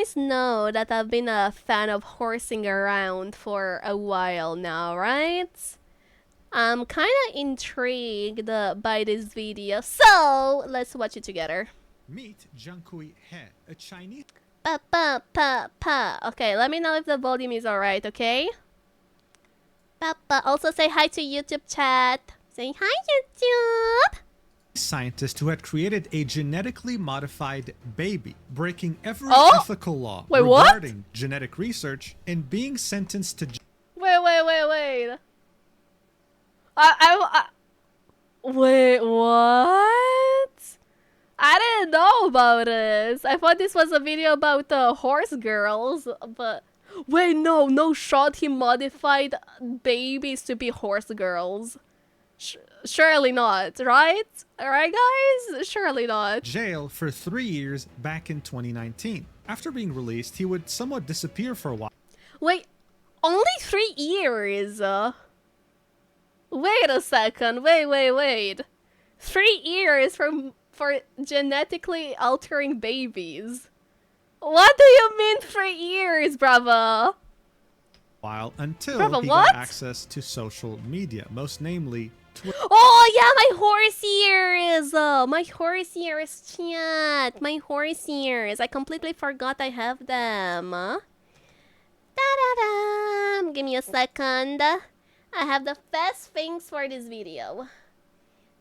guys know that I've been a fan of horsing around for a while now, right? I'm kind of intrigued by this video, so let's watch it together. Meet Jiankui He, a Chinese. Pa pa pa pa. Okay, let me know if the volume is alright, okay? Pa pa. Also say hi to YouTube chat. Say hi, YouTube! Scientist who had created a genetically modified baby, breaking every ethical law regarding genetic research and being sentenced to. Wait. Wait, what? I didn't know about this. I thought this was a video about the horse girls, but wait, no shot. He modified babies to be horse girls. Surely not, right? Alright, guys? Surely not. Jail for 3 years back in 2019. After being released, he would somewhat disappear for a while. Wait, only 3 years? Wait a second. Wait. 3 years for genetically altering babies. What do you mean 3 years, bravo? While until Bravo, he what? got access to social media, most namely Twitter. Oh yeah, my horse ears! My horse ears, chat. My horse ears. I completely forgot I have them. Da-da-da! Give me a second. I have the best things for this video.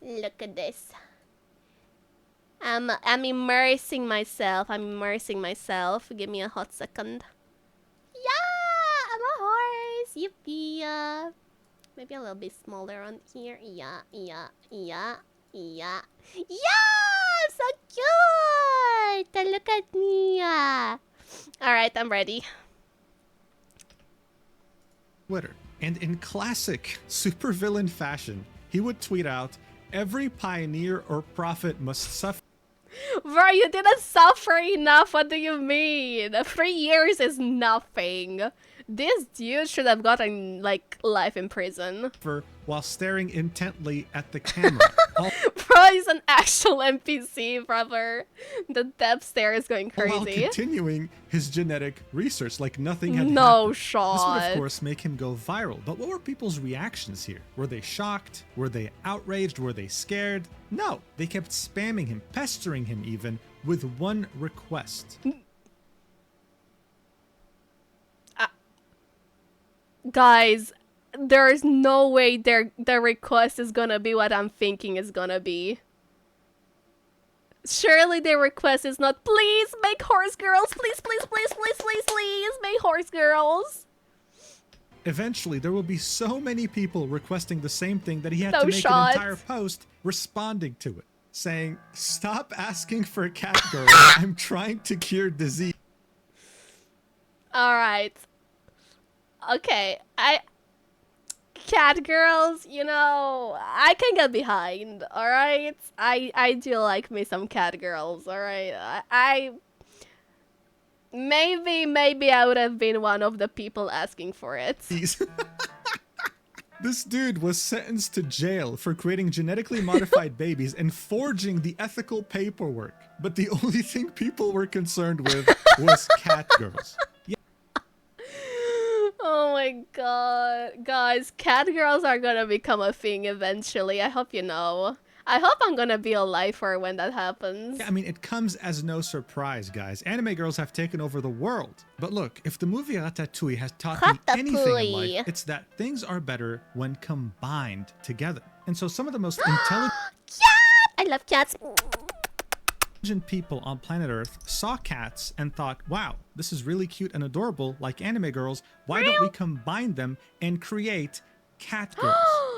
Look at this. I'm immersing myself. Give me a hot second. Yeah! I'm a horse! Yippee! Maybe a little bit smaller on here. Yeah! I'm so cute! Look at me! Alright, I'm ready. Twitter. And in classic supervillain fashion, he would tweet out, "Every pioneer or prophet must suffer." Bro, you didn't suffer enough. What do you mean? 3 years is nothing. This dude should have gotten, like, life in prison. While staring intently at the camera. Bro, he's an actual NPC, brother. The death stare is going crazy. While continuing his genetic research like nothing had no happened. shot. This would, of course, make him go viral. But what were people's reactions here? Were they shocked? Were they outraged? Were they scared? No. They kept spamming him, pestering him even, with one request. Guys, there's no way their request is gonna be what I'm thinking it's gonna be. Surely their request is not, please make horse girls, please make horse girls. Eventually, there will be so many people requesting the same thing that he had No to make shot. an entire post responding to it, saying, "Stop asking for a cat girl. I'm trying to cure disease." Alright. Okay, cat girls, you know, I can get behind, alright? I do like me some cat girls, alright? I maybe I would have been one of the people asking for it. This dude was sentenced to jail for creating genetically modified babies and forging the ethical paperwork. But the only thing people were concerned with was cat girls. Oh my god. Guys, cat girls are gonna become a thing eventually. I hope you know. I hope I'm gonna be alive for when that happens. Yeah, I mean, it comes as no surprise, guys. Anime girls have taken over the world. But look, if the movie Ratatouille has taught me anything in life, it's that things are better when combined together. And so some of the most intelligent I love cats. people on planet Earth saw cats and thought, wow, this is really cute and adorable, like anime girls. Why don't we combine them and create cat girls?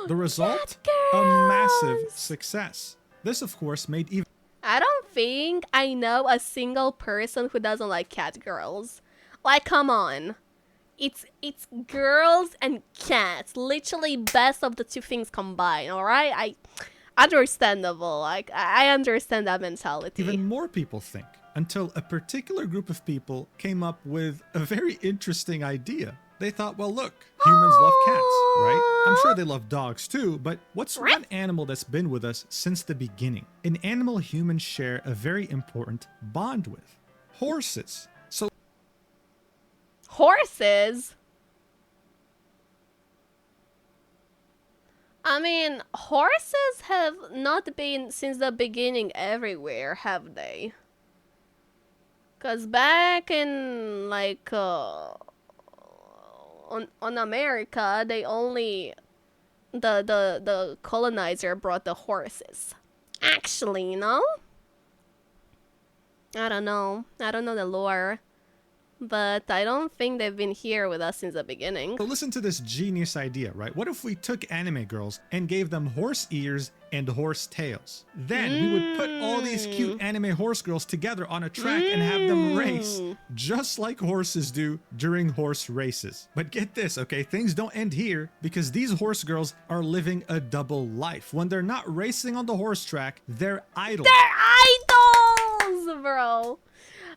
The result? A massive success. This, of course, made even... I don't think I know a single person who doesn't like cat girls. Like, come on. It's girls and cats. Literally best of the two things combined, alright? Understandable. Like, I understand that mentality. Even more people think, until a particular group of people came up with a very interesting idea. They thought, well, look, humans love cats, right? I'm sure they love dogs too, but what's one animal that's been with us since the beginning? An animal humans share a very important bond with. Horses. So Horses? I mean, horses have not been since the beginning everywhere, have they? Cause back in like on America, they only the colonizer brought the horses. Actually, you know? I don't know. I don't know the lore. But I don't think they've been here with us since the beginning. So listen to this genius idea, right? What if we took anime girls and gave them horse ears and horse tails? Then we would put all these cute anime horse girls together on a track and have them race, just like horses do during horse races. But get this, okay? Things don't end here, because these horse girls are living a double life. When they're not racing on the horse track, they're idols. They're idols, bro.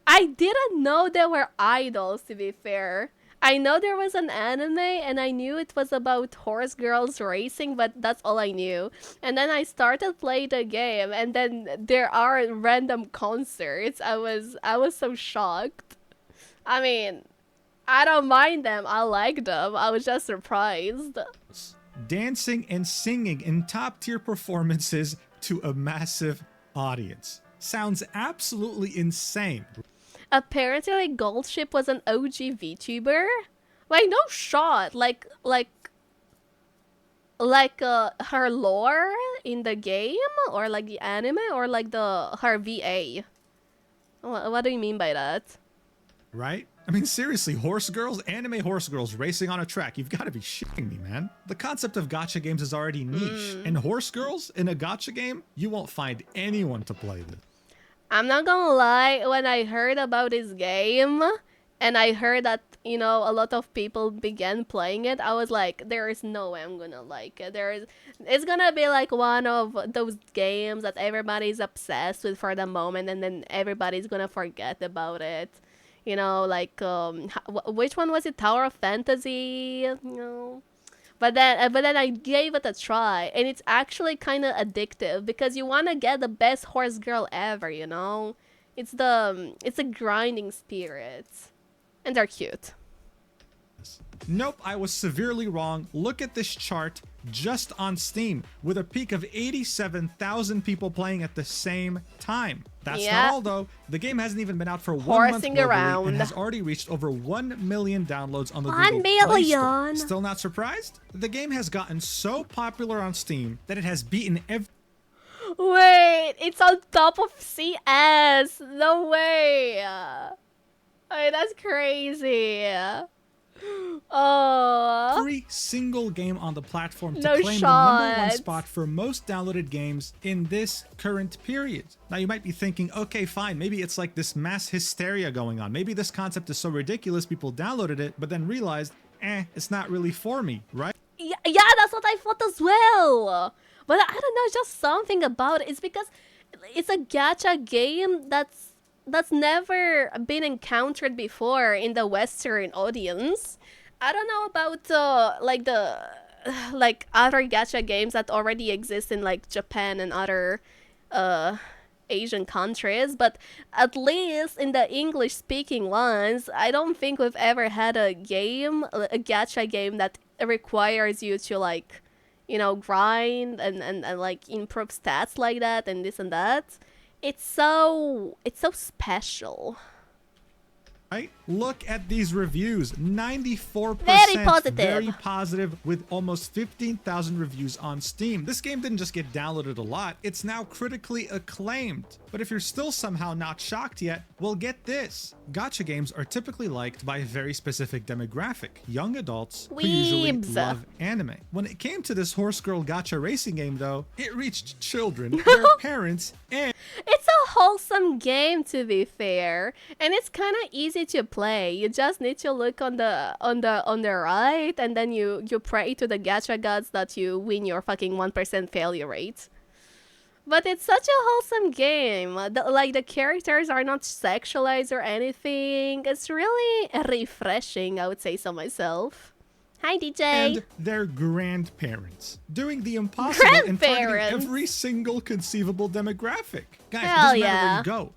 I didn't know they were idols, to be fair. I know there was an anime and I knew it was about horse girls racing, but that's all I knew. And then I started playing the game and then there are random concerts. I was so shocked. I mean, I don't mind them. I like them. I was just surprised. Dancing and singing in top-tier performances to a massive audience. Sounds absolutely insane. Apparently, Goldship was an OG VTuber. Like, no shot. Like her lore in the game, or like the anime, or like her VA. What do you mean by that? Right? I mean, seriously, horse girls, anime horse girls racing on a track. You've got to be shitting me, man. The concept of gacha games is already niche. And horse girls in a gacha game, you won't find anyone to play this. I'm not gonna lie, when I heard about this game, and I heard that, you know, a lot of people began playing it, I was like, there is no way I'm gonna like it. It's gonna be like one of those games that everybody's obsessed with for the moment, and then everybody's gonna forget about it. You know, like, which one was it? Tower of Fantasy? You know? But then I gave it a try, and it's actually kind of addictive because you want to get the best horse girl ever, you know? It's a grinding spirit. And they're cute. Nope, I was severely wrong. Look at this chart just on Steam with a peak of 87,000 people playing at the same time. That's not all though. The game hasn't even been out for 1 month globally and has already reached over 1 million downloads on the Google Play Store. Still not surprised? The game has gotten so popular on Steam that it has beaten every... Wait, it's on top of CS. No way. Wait, that's crazy. Oh. Every single game on the platform to claim the #1 spot for most downloaded games in this current period. Now you might be thinking, okay, fine, maybe it's like this mass hysteria going on. Maybe this concept is so ridiculous people downloaded it, but then realized, it's not really for me, right? Yeah, that's what I thought as well. But I don't know, just something about it. It's because it's a gacha game that's never been encountered before in the Western audience. I don't know about like other gacha games that already exist in like Japan and other Asian countries, but at least in the English speaking ones, I don't think we've ever had a gacha game that requires you to like, you know, grind and like improve stats like that and this and that. It's so special. Right? Look at these reviews. 94% very positive with almost 15,000 reviews on Steam. This game didn't just get downloaded a lot, it's now critically acclaimed. But if you're still somehow not shocked yet, well, get this. Gacha games are typically liked by a very specific demographic, young adults who usually love anime. When it came to this horse girl gacha racing game though, it reached children, their parents, and... It's a wholesome game, to be fair, and it's kind of easy to play. You just need to look on the right, and then you pray to the gacha gods that you win your fucking 1% failure rate. But it's such a wholesome game. The characters are not sexualized or anything. It's really refreshing, I would say so myself. Hi, DJ. And their grandparents, doing the impossible and targeting every single conceivable demographic. Guys, it doesn't matter where you go.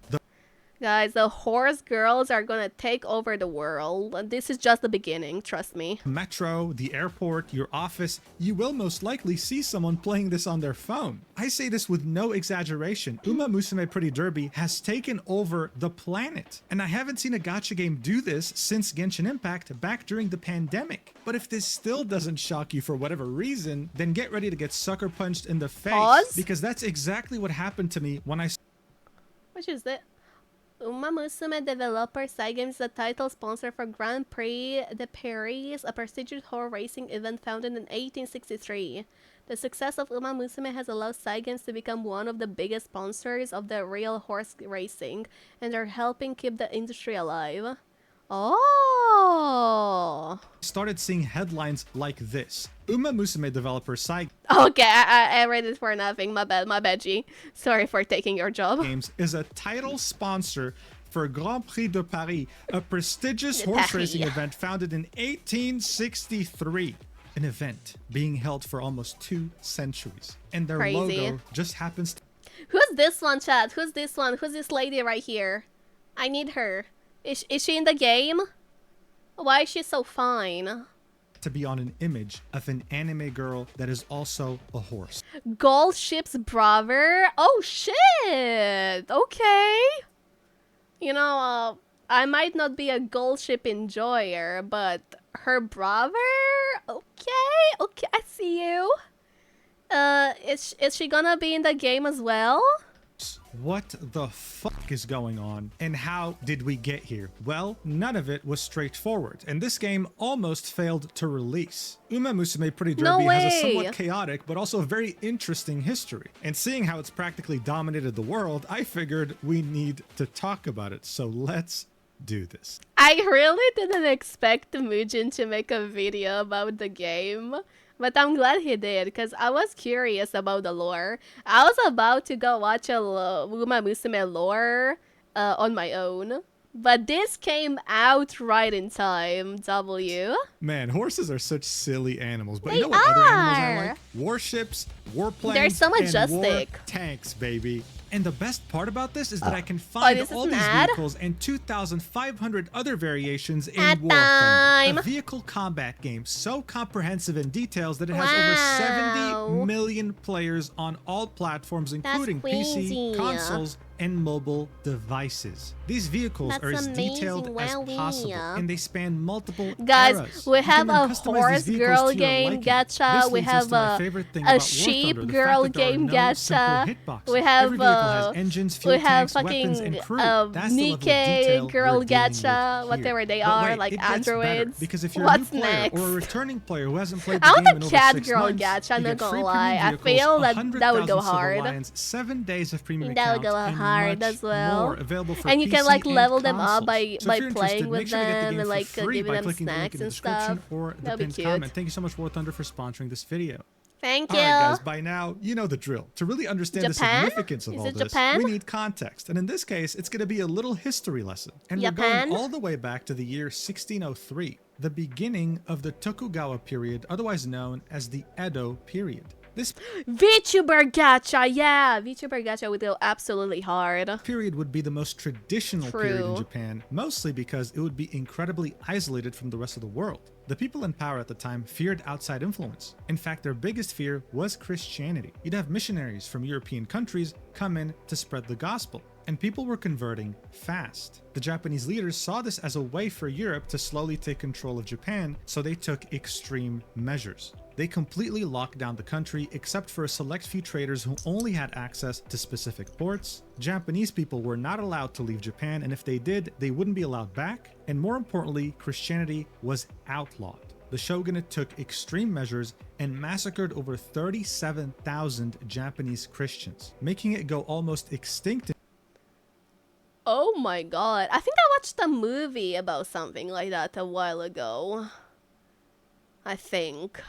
Guys, the horse girls are gonna take over the world. This is just the beginning, trust me. Metro, the airport, your office, you will most likely see someone playing this on their phone. I say this with no exaggeration. Uma Musume Pretty Derby has taken over the planet. And I haven't seen a gacha game do this since Genshin Impact back during the pandemic. But if this still doesn't shock you for whatever reason, then get ready to get sucker punched in the face. Pause? Because that's exactly what happened to me when I... Which is it? Uma Musume developer Cygames is the title sponsor for Grand Prix de Paris, a prestigious horse racing event founded in 1863. The success of Uma Musume has allowed Cygames to become one of the biggest sponsors of the real horse racing, and are helping keep the industry alive. Oh! started seeing headlines like this. Uma Musume developer Cygames Okay, I read it for nothing. My bad, G. Sorry for taking your job. is a title sponsor for Grand Prix de Paris, a prestigious horse racing event founded in 1863. An event being held for almost 2 centuries. And their logo just happens to... Who's this one, chat? Who's this one? Who's this lady right here? I need her. Is she in the game? Why is she so fine? To be on an image of an anime girl that is also a horse. Gold Ship's brother? Oh shit! Okay. You know, I might not be a Gold Ship enjoyer, but her brother? Okay, I see you. Is she gonna be in the game as well? What the fuck is going on? And how did we get here? Well, none of it was straightforward, and this game almost failed to release. Uma Musume Pretty Derby has a somewhat chaotic but also very interesting history. And seeing how it's practically dominated the world, I figured we need to talk about it. So let's do this. I really didn't expect Mujin to make a video about the game. But I'm glad he did, because I was curious about the lore. I was about to go watch a Uma Musume lore on my own. But this came out right in time, W. Man, horses are such silly animals. But They you know what other animals I are. like? Warships, warplanes, They're so and majestic. war tanks, baby. And the best part about this is that I can find all these vehicles and 2,500 other variations in War Thunder, a vehicle combat game so comprehensive in details that it has over 70 million players on all platforms, including PC, consoles, and mobile devices. These vehicles are as detailed as possible, and they span multiple eras. We have a horse girl game gacha, we have a sheep girl game gacha, we have fucking Nikkei girl gacha, whatever they are, like androids. Because if you're What's a new player next? or a returning player who hasn't played the I game want in a over cat 6 girl months, gacha, I'm you not get free gonna lie. premium I feel vehicles, that would go 100,000 civil hard. lions, 7 days of premium That would accounts, go and hard much as well. more available for And you can PC like and level them up consoles. by So if you're playing interested, with make sure to get the them game and for like free giving by them clicking the link snacks in the and description stuff. or the That'd be pinned cute. comment. Thank you so much, War Thunder, for sponsoring this video. Thank you. Alright guys, by now, you know the drill. To really understand the significance of all this, we need context. And in this case, it's going to be a little history lesson. And we're going all the way back to the year 1603, the beginning of the Tokugawa period, otherwise known as the Edo period. This VTuber gacha, yeah! VTuber gacha would go absolutely hard. period would be the most traditional period in Japan, mostly because it would be incredibly isolated from the rest of the world. The people in power at the time feared outside influence. In fact, their biggest fear was Christianity. You'd have missionaries from European countries come in to spread the gospel, and people were converting fast. The Japanese leaders saw this as a way for Europe to slowly take control of Japan, so they took extreme measures. They completely locked down the country except for a select few traders who only had access to specific ports. Japanese people were not allowed to leave Japan, and if they did, they wouldn't be allowed back. And more importantly, Christianity was outlawed. The shogunate took extreme measures and massacred over 37,000 Japanese Christians, making it go almost extinct. Oh my god. I think I watched a movie about something like that a while ago. I think.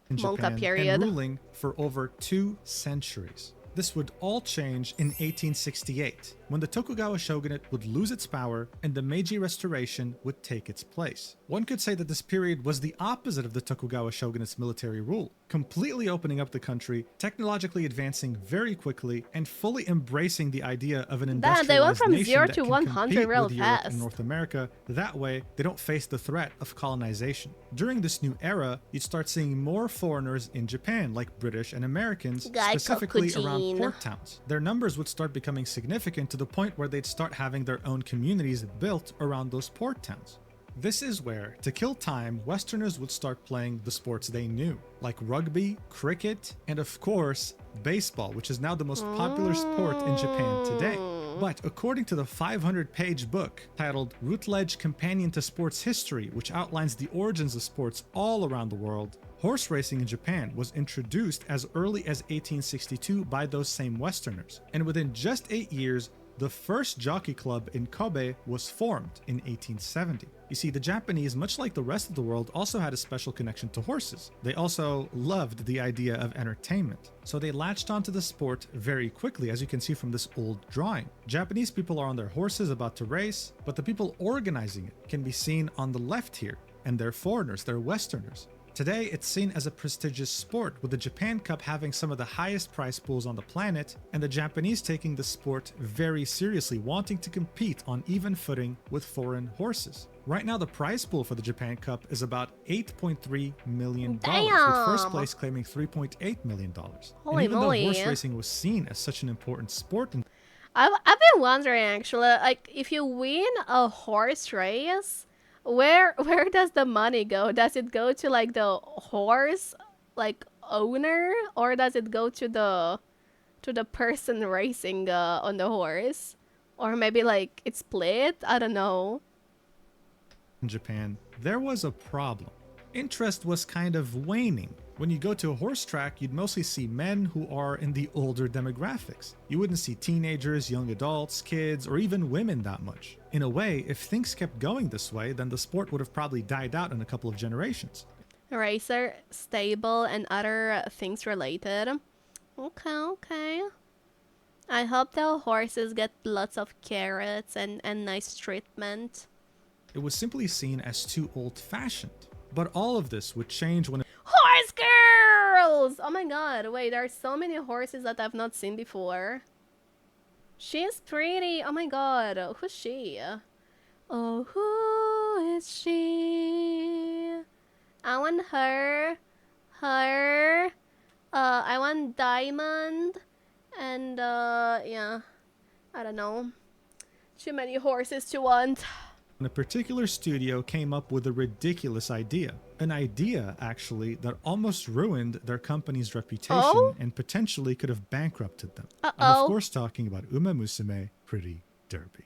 In Japan, and ruling for over 2 centuries. This would all change in 1868. when the Tokugawa shogunate would lose its power and the Meiji Restoration would take its place. One could say that this period was the opposite of the Tokugawa shogunate's military rule, completely opening up the country, technologically advancing very quickly, and fully embracing the idea of an industrialized they went from nation 0 that to can 100 compete real with Europe and fast. North America. That way, they don't face the threat of colonization. During this new era, you'd start seeing more foreigners in Japan, like British and Americans, specifically around port towns. Their numbers would start becoming significant to the point where they'd start having their own communities built around those port towns. This is where, to kill time, Westerners would start playing the sports they knew, like rugby, cricket, and of course, baseball, which is now the most popular sport in Japan today. But according to the 500-page book titled Routledge Companion to Sports History, which outlines the origins of sports all around the world, horse racing in Japan was introduced as early as 1862 by those same Westerners. And within just 8 years, the first jockey club in Kobe was formed in 1870. You see, the Japanese, much like the rest of the world, also had a special connection to horses. They also loved the idea of entertainment. So they latched onto the sport very quickly, as you can see from this old drawing. Japanese people are on their horses about to race, but the people organizing it can be seen on the left here, and they're foreigners, they're Westerners. Today, it's seen as a prestigious sport, with the Japan Cup having some of the highest prize pools on the planet, and the Japanese taking the sport very seriously, wanting to compete on even footing with foreign horses. Right now, the prize pool for the Japan Cup is about $8.3 million, with first place claiming $3.8 million. Holy and even moly. though horse racing was seen as such an important sport, I've been wondering, actually, like, if you win a horse race, where does the money go? Does it go to like the horse like owner, or does it go to the person racing on the horse, or maybe like it's split? I don't know. in Japan, there was a problem. Interest was kind of waning. When you go to a horse track, you'd mostly see men who are in the older demographics. You wouldn't see teenagers, young adults, kids, or even women that much. In a way, if things kept going this way, then the sport would have probably died out in a couple of generations. Racer, stable, and other things related. Okay. I hope the horses get lots of carrots and nice treatment. It was simply seen as too old-fashioned. But all of this would change when Horse girls! Oh my god, wait, there are so many horses that I've not seen before. She's pretty. Oh my god, who's she? Oh, who is she? I want her. I want Diamond. And, yeah. I don't know. Too many horses to want. a particular studio came up with a ridiculous idea. An idea, actually, that almost ruined their company's reputation and potentially could have bankrupted them. I'm of course talking about Uma Musume Pretty Derby.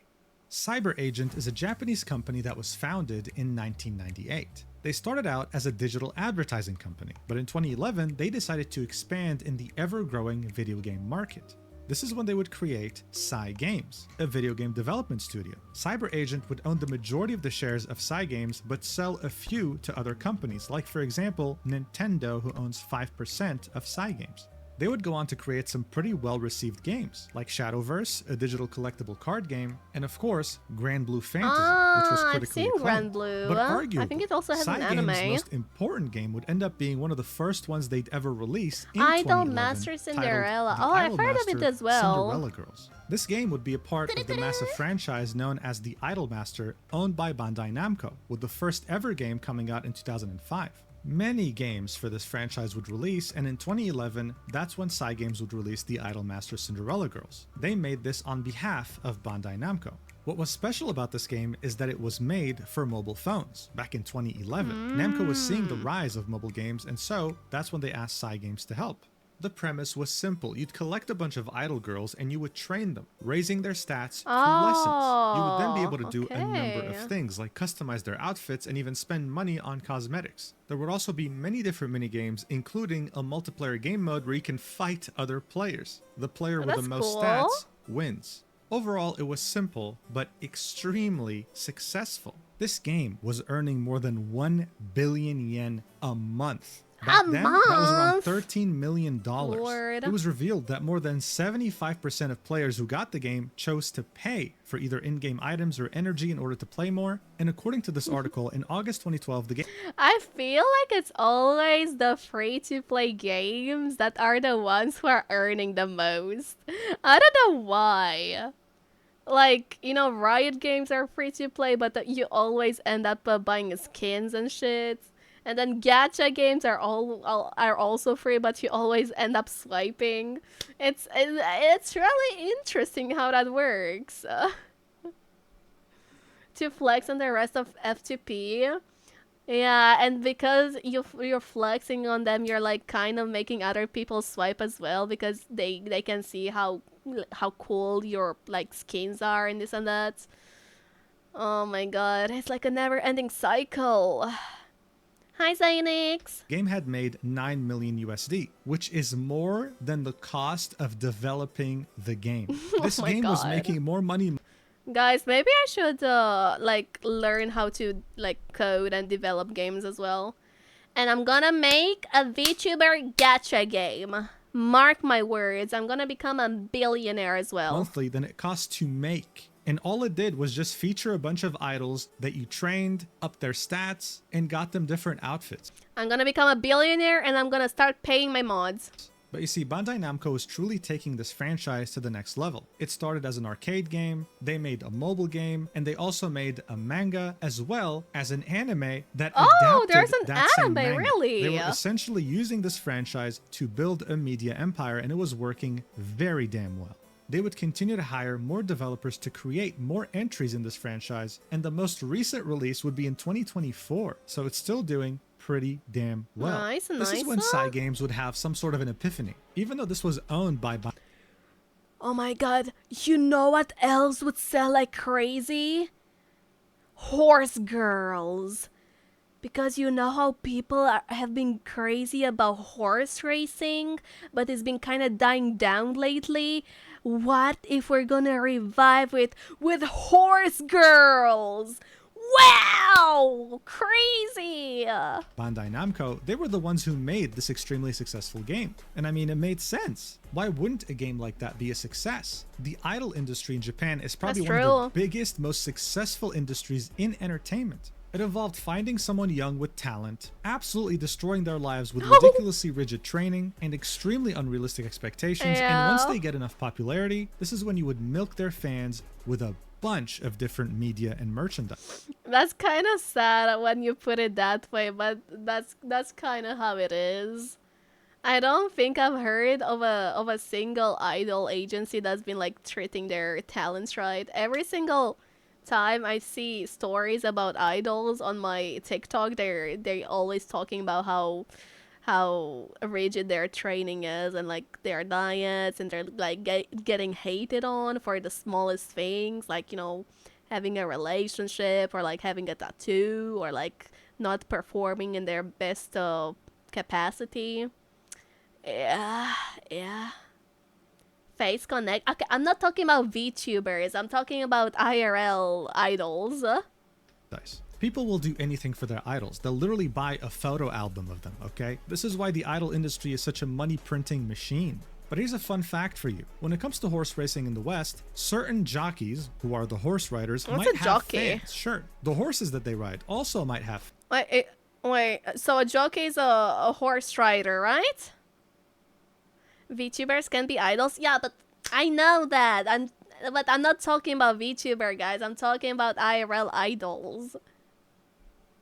Cyber Agent is a Japanese company that was founded in 1998. They started out as a digital advertising company, but in 2011, they decided to expand in the ever-growing video game market. This is when they would create Cygames, a video game development studio. Cyber Agent would own the majority of the shares of Cygames, but sell a few to other companies, like for example, Nintendo, who owns 5% of Cygames. They would go on to create some pretty well-received games, like Shadowverse, a digital collectible card game, and of course, Grand Blue Fantasy, which was critically acclaimed. Grand Blue. But arguably, I think it also has an anime. Cygames' most important game would end up being one of the first ones they'd ever release in Idol 2011, Master Cinderella. titled Oh, I've Idol heard of it Master as well. Cinderella Girls. This game would be a part of the massive franchise known as the Idol Master, owned by Bandai Namco, with the first ever game coming out in 2005. Many games for this franchise would release, and in 2011, that's when Cygames would release the Idol Master Cinderella Girls. They made this on behalf of Bandai Namco. What was special about this game is that it was made for mobile phones. Back in 2011, Namco was seeing the rise of mobile games, and so that's when they asked Cygames to help. The premise was simple. You'd collect a bunch of idol girls and you would train them, raising their stats through lessons. You would then be able to do a number of things, like customize their outfits and even spend money on cosmetics. There would also be many different minigames, including a multiplayer game mode where you can fight other players. The player with the most stats wins. Overall, it was simple, but extremely successful. This game was earning more than 1 billion yen a month. Back A then, that was around month? $13 million. Lord. It was revealed that more than 75% of players who got the game chose to pay for either in-game items or energy in order to play more. And according to this article, in August 2012, the game I feel like it's always the free-to-play games that are the ones who are earning the most. I don't know why. Like, you know, Riot games are free-to-play, but you always end up buying skins and shit. And then gacha games are are also free, but you always end up swiping. It's really interesting how that works. To flex on the rest of F2P. Yeah, and because you're flexing on them, you're like kind of making other people swipe as well because they can see how cool your like skins are and this and that. Oh my god, it's like a never-ending cycle. Hi, Xenix. game had made 9 million USD, which is more than the cost of developing the game. This my game was God. making more money. Guys, maybe I should like learn how to like code and develop games as well. And I'm gonna make a VTuber gacha game. Mark my words, I'm gonna become a billionaire as well. Monthly than it cost to make. And all it did was just feature a bunch of idols that you trained, up their stats, and got them different outfits. I'm gonna become a billionaire and I'm gonna start paying my mods. But you see, Bandai Namco is truly taking this franchise to the next level. It started as an arcade game, they made a mobile game, and they also made a manga as well as an anime that adapted there's an that same anime, manga. really? They were essentially using this franchise to build a media empire, and it was working very damn well. They would continue to hire more developers to create more entries in this franchise, and the most recent release would be in 2024, so it's still doing pretty damn well. Nice, This is when Cygames would have some sort of an epiphany, even though this was owned by Oh my god, you know what else would sell like crazy? Horse girls. Because you know how people have been crazy about horse racing, but it's been kind of dying down lately. What if we're gonna revive it with horse girls? Wow! Crazy! Bandai Namco. They were the ones who made this extremely successful game. And I mean, it made sense. Why wouldn't a game like that be a success? The idol industry in Japan is probably one of the biggest, most successful industries in entertainment. It involved finding someone young with talent, absolutely destroying their lives with ridiculously rigid training and extremely unrealistic expectations. And once they get enough popularity, this is when you would milk their fans with a bunch of different media and merchandise. That's kind of sad when you put it that way, but that's kind of how it is. I don't think I've heard of a single idol agency that's been like treating their talents right. Every single time I see stories about idols on my TikTok, they always talking about how rigid their training is and like their diets, and they're like getting hated on for the smallest things, like, you know, having a relationship or like having a tattoo or like not performing in their best capacity. Yeah. Face Connect. Okay, I'm not talking about VTubers. I'm talking about IRL idols. People will do anything for their idols. They'll literally buy a photo album of them, okay? This is why the idol industry is such a money printing machine. But here's a fun fact for you. When it comes to horse racing in the West, certain jockeys, who are the horse riders, might have fans. Sure, the horses that they ride also might have. Wait, so a jockey is a horse rider, right? VTubers can be idols? Yeah, but I know that. But I'm not talking about VTuber, guys. I'm talking about IRL idols.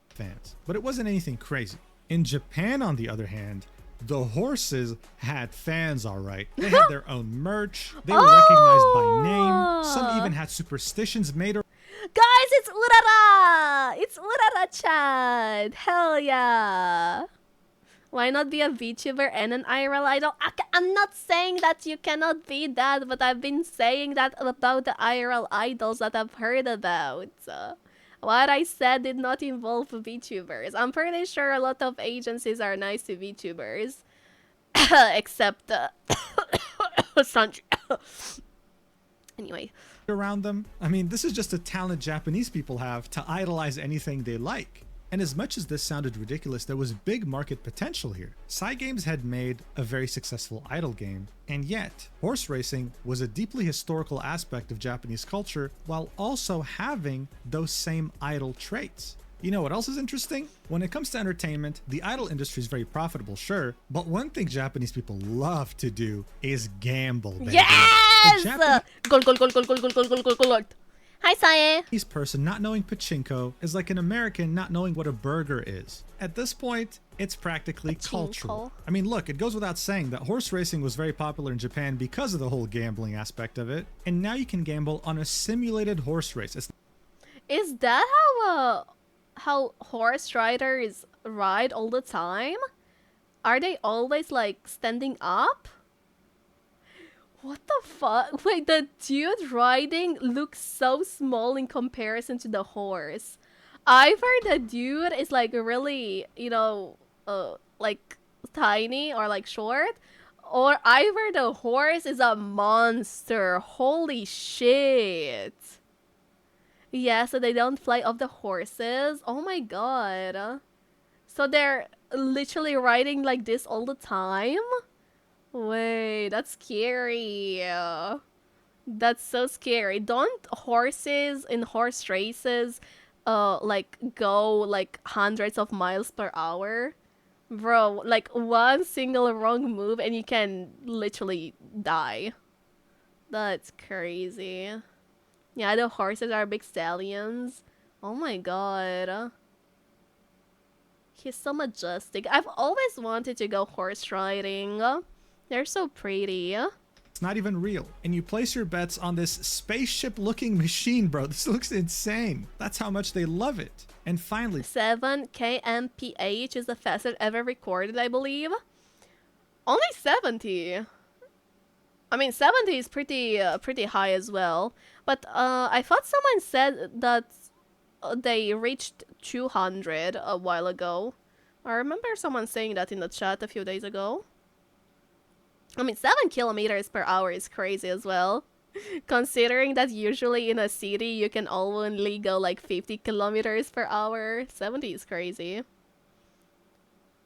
Fans. But it wasn't anything crazy. In Japan, on the other hand, the horses had fans, all right. They had their own merch. They were recognized by name. Some even had superstitions made. Guys, it's Urara! It's Urara-chan! Hell yeah! Why not be a VTuber and an IRL idol? I'm not saying that you cannot be that, but I've been saying that about the IRL idols that I've heard about. What I said did not involve VTubers. I'm pretty sure a lot of agencies are nice to VTubers. Except Sanji. Anyway. Around them. I mean, this is just a talent Japanese people have to idolize anything they like. And as much as this sounded ridiculous, there was big market potential here. Cygames had made a very successful idle game, and yet horse racing was a deeply historical aspect of Japanese culture while also having those same idle traits. You know what else is interesting? When it comes to entertainment, the idol industry is very profitable, sure, but one thing Japanese people love to do is gamble, baby. Yes! Gold, gold, gold, gold, gold, gold, gold, gold, gold, gold. Hi, Sae. Japanese person not knowing pachinko is like an American not knowing what a burger is. At this point, it's practically cultural. I mean, look, it goes without saying that horse racing was very popular in Japan because of the whole gambling aspect of it, and now you can gamble on a simulated horse race. Is that how horse riders ride all the time? Are they always like standing up? What the fuck? Wait, the dude riding looks so small in comparison to the horse. Either the dude is like really, you know, like tiny or like short, or either the horse is a monster. Holy shit. Yeah, so they don't fly off the horses. Oh my god. So they're literally riding like this all the time? Wait, that's scary. That's so scary. Don't horses in horse races like go like hundreds of miles per hour? Bro, like one single wrong move and you can literally die. That's crazy. Yeah, the horses are big stallions. Oh my god. He's so majestic. I've always wanted to go horse riding. They're so pretty. It's not even real. And you place your bets on this spaceship-looking machine, bro. This looks insane. That's how much they love it. And finally, 7 kmph is the fastest ever recorded, I believe. Only 70. I mean, 70 is pretty high as well. But I thought someone said that they reached 200 a while ago. I remember someone saying that in the chat a few days ago. I mean, 7 kilometers per hour is crazy as well. Considering that usually in a city you can only go like 50 kilometers per hour. 70 is crazy.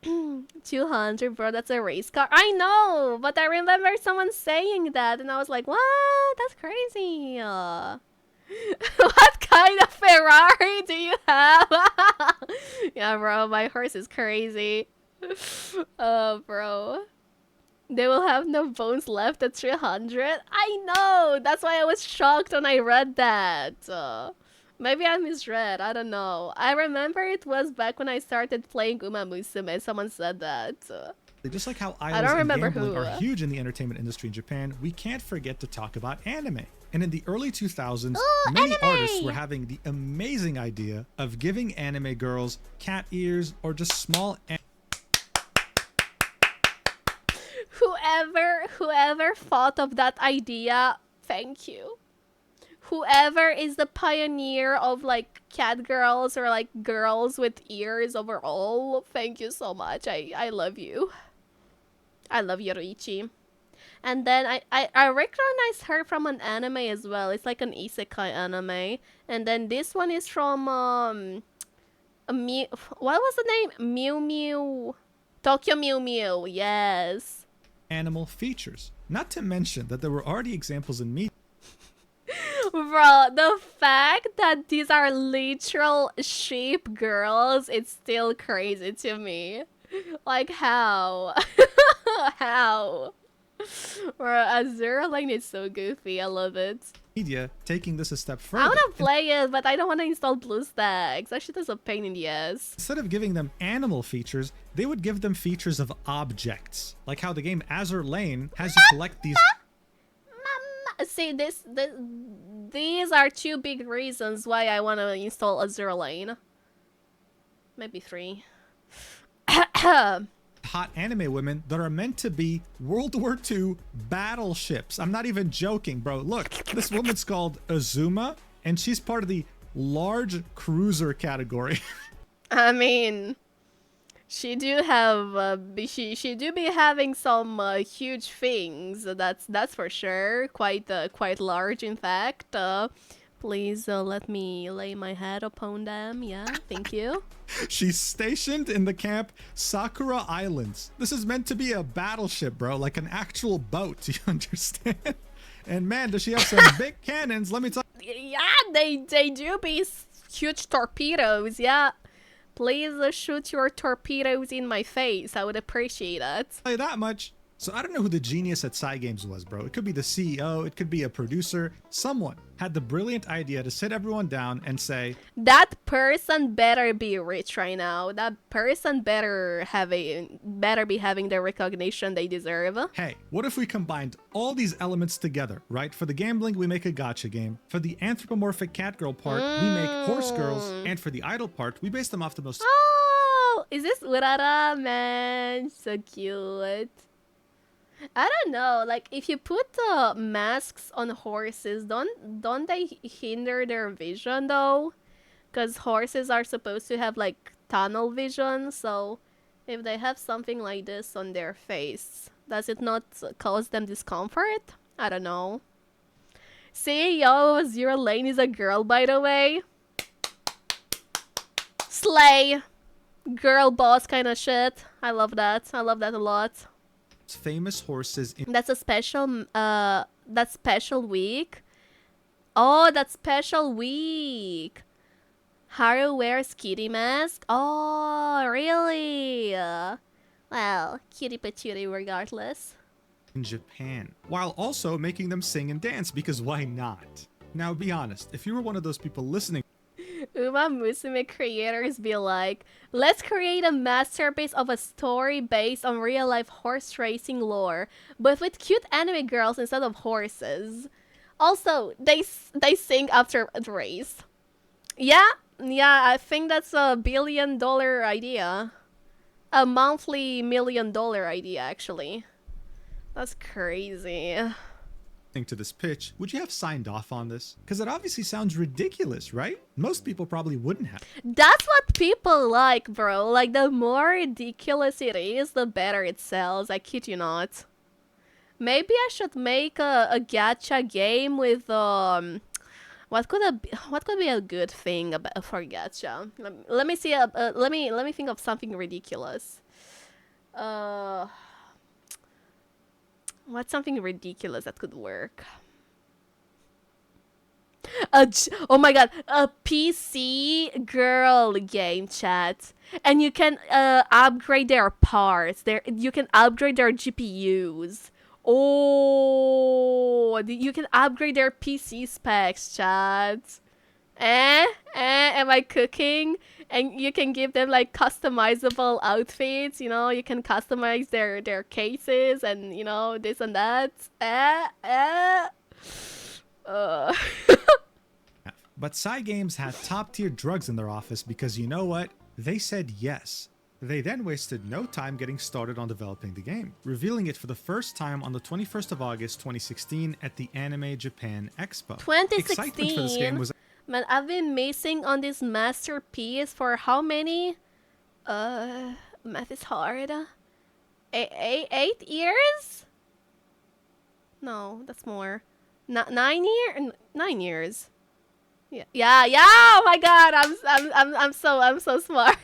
200, bro, that's a race car. I know, but I remember someone saying that and I was like, what? That's crazy. What kind of Ferrari do you have? Yeah, bro, my horse is crazy. Oh, bro. They will have no bones left at 300? I know! That's why I was shocked when I read that. Maybe I misread, I don't know. I remember it was back when I started playing Uma Musume, someone said that. just like how idols and gambling are huge in the entertainment industry in Japan, we can't forget to talk about anime. And in the early 2000s, many artists were having the amazing idea of giving anime girls cat ears or just small Whoever thought of that idea, thank you. Whoever is the pioneer of like cat girls or like girls with ears overall, thank you so much. I love you. I love Yoruichi. And then I recognize her from an anime as well. It's like an isekai anime. And then this one is from what was the name? Mew Mew. Tokyo Mew Mew. Yes. Animal features. Not to mention that there were already examples in media. Bro, the fact that these are literal sheep girls, it's still crazy to me. Like, how? How? Bro, Azura Lane is so goofy. I love it. Media taking this a step further. I want to play it, but I don't want to install BlueStacks. That shit is a pain in the ass. Instead of giving them animal features, they would give them features of objects. Like how the game Azur Lane has you collect these... See, these are two big reasons why I want to install Azur Lane. Maybe 3. Hot anime women that are meant to be World War II battleships. I'm not even joking, bro. Look, this woman's called Azuma, and she's part of the large cruiser category. I mean, she do have she do be having some huge things. That's for sure. Quite large, in fact. Please let me lay my head upon them. Yeah, thank you. She's stationed in the camp Sakura Islands. This is meant to be a battleship, bro, like an actual boat. Do you understand? And man, does she have some big cannons? Let me tell Yeah, they do be huge torpedoes. Yeah, please shoot your torpedoes in my face. I would appreciate it. you that much. So I don't know who the genius at Games was, bro. It could be the CEO, it could be a producer. Someone had the brilliant idea to sit everyone down and say, That person better be rich right now. That person better be having the recognition they deserve. hey, what if we combined all these elements together, right? For the gambling, we make a gacha game. For the anthropomorphic cat girl part, we make horse girls. And for the idol part, we base them off the most... Oh, is this Urara? Man, so cute. I don't know, like if you put masks on horses, don't they hinder their vision though? Because horses are supposed to have like tunnel vision, so if they have something like this on their face, does it not cause them discomfort? I don't know. See, yo, Zero Lane is a girl, by the way. Slay. Girl boss kind of shit. I love that. I love that a lot. famous horses in... That's a special, that special week. Oh, that special week. Haru wears kitty mask. Oh, really? Well, cutie patootie regardless. in Japan, while also making them sing and dance, because why not? Now be honest, if you were one of those people listening... Uma Musume creators be like, let's create a masterpiece of a story based on real-life horse racing lore, but with cute anime girls instead of horses. Also, they sing after the race. Yeah, I think that's a $1 billion idea. A monthly $1 million idea, actually. That's crazy. to this pitch, would you have signed off on this? Because it obviously sounds ridiculous, right? Most people probably wouldn't have. That's what people like, bro. Like, the more ridiculous it is, the better it sells. I kid you not. Maybe I should make a gacha game with what could be a good thing for gacha? Let me see. Let me think of something ridiculous. What's something ridiculous that could work? Oh my god, a PC girl game, chat. And you can upgrade their parts. You can upgrade their GPUs. Oh, you can upgrade their PC specs, chat. Am I cooking? And you can give them like customizable outfits, you know, you can customize their cases and, you know, this and that. But Games had top-tier drugs in their office because you know what? They said yes. They then wasted no time getting started on developing the game, revealing it for the first time on the 21st of August 2016 at the Anime Japan Expo. 2016? Excitement for this game was... Man, I've been missing on this masterpiece for how many? Math is hard. 8 years? No, that's more. 9 years. Yeah. Oh my god, I'm so smart.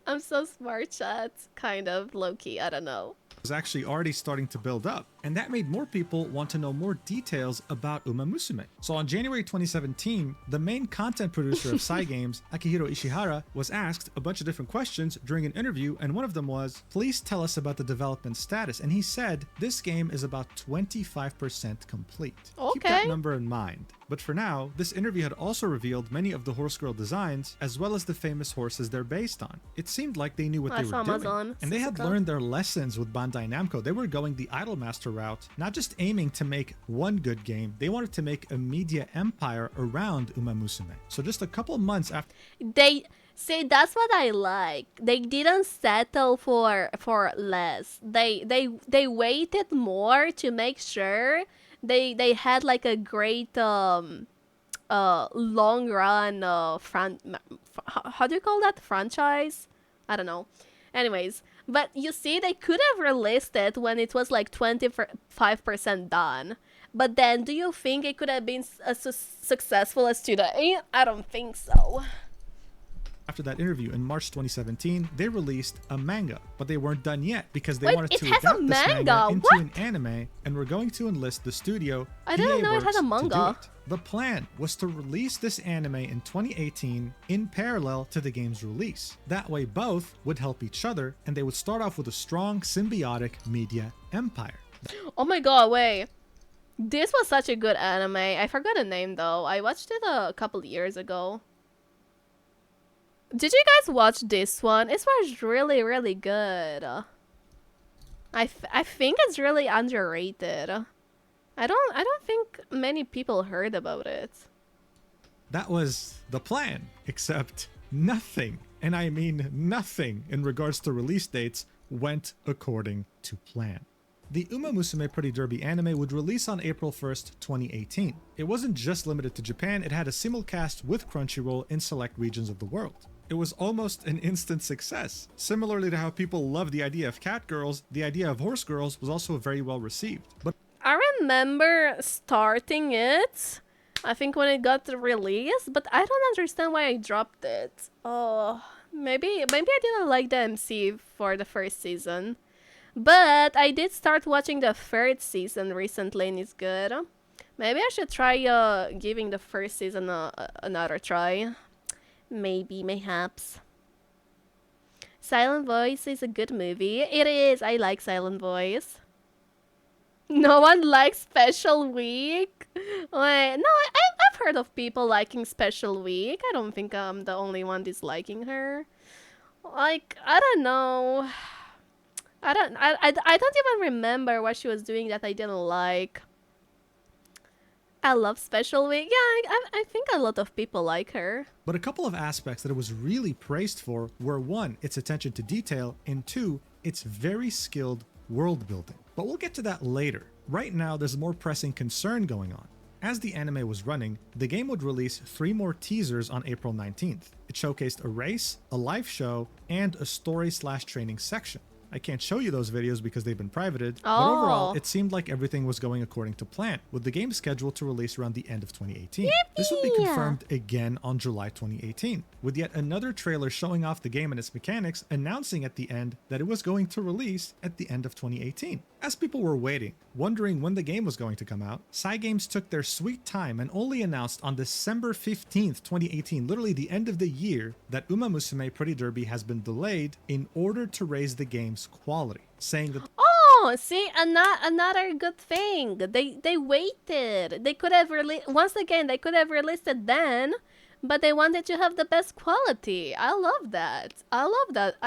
I'm so smart, chat. Kind of low key. I don't know. Was actually already starting to build up, and that made more people want to know more details about Uma Musume. So on January 2017, the main content producer of Games, Akihiro Ishihara, was asked a bunch of different questions during an interview, and one of them was, please tell us about the development status. And he said, this game is about 25% complete. Okay. Keep that number in mind. But for now, this interview had also revealed many of the horse girl designs, as well as the famous horses they're based on. It seemed like they knew what they were doing. And they had learned their lessons with Bandai Namco. They were going the Idolmaster route, not just aiming to make one good game, they wanted to make a media empire around Uma Musume. So just a couple months after... See, that's what I like. They didn't settle for less. They waited more to make sure they had like a great long run how do you call that, franchise? I don't know. Anyways, but you see, they could have released it when it was like 25% done. But then, do you think it could have been as successful as today? I don't think so. After that interview in March 2017, they released a manga, but they weren't done yet because they Wait, wanted it to has a adapt this manga manga? into What? an anime and were going to enlist the studio I didn't know it had a to do manga. it. The plan was to release this anime in 2018 in parallel to the game's release. That way both would help each other and they would start off with a strong symbiotic media empire. Oh my god, wait. This was such a good anime. I forgot the name though. I watched it a couple years ago. Did you guys watch this one? It was really, really good. I think it's really underrated. I don't think many people heard about it. That was the plan, except nothing, and I mean nothing, in regards to release dates went according to plan. The Uma Musume Pretty Derby anime would release on April 1st, 2018. It wasn't just limited to Japan, it had a simulcast with Crunchyroll in select regions of the world. It was almost an instant success. Similarly to how people love the idea of cat girls, the idea of horse girls was also very well received. But I remember starting it, I think when it got released, but I don't understand why I dropped it. Oh, maybe I didn't like the MC for the first season. But I did start watching the third season recently and it's good. Maybe I should try giving the first season another try. Maybe, mayhaps. Silent Voice is a good movie. It is. I like Silent Voice. No one likes Special Week? Wait, no, I've heard of people liking Special Week. I don't think I'm the only one disliking her. Like, I don't know. I don't even remember what she was doing that I didn't like. I love Special Week. Yeah, I think a lot of people like her. But a couple of aspects that it was really praised for were 1, its attention to detail, and 2, its very skilled world building. But we'll get to that later. Right now, there's a more pressing concern going on. As the anime was running, the game would release 3 more teasers on April 19th. It showcased a race, a live show, and a story/training section. I can't show you those videos because they've been privated, but overall, it seemed like everything was going according to plan, with the game scheduled to release around the end of 2018. Yippee! This would be confirmed again on July 2018, with yet another trailer showing off the game and its mechanics, announcing at the end that it was going to release at the end of 2018. As people were waiting, wondering when the game was going to come out, Cygames took their sweet time and only announced on December 15th, 2018, literally the end of the year, that Uma Musume Pretty Derby has been delayed in order to raise the game's quality, saying that See, another good thing. They waited. They could have once again, they could have released it then, but they wanted to have the best quality. I love that. I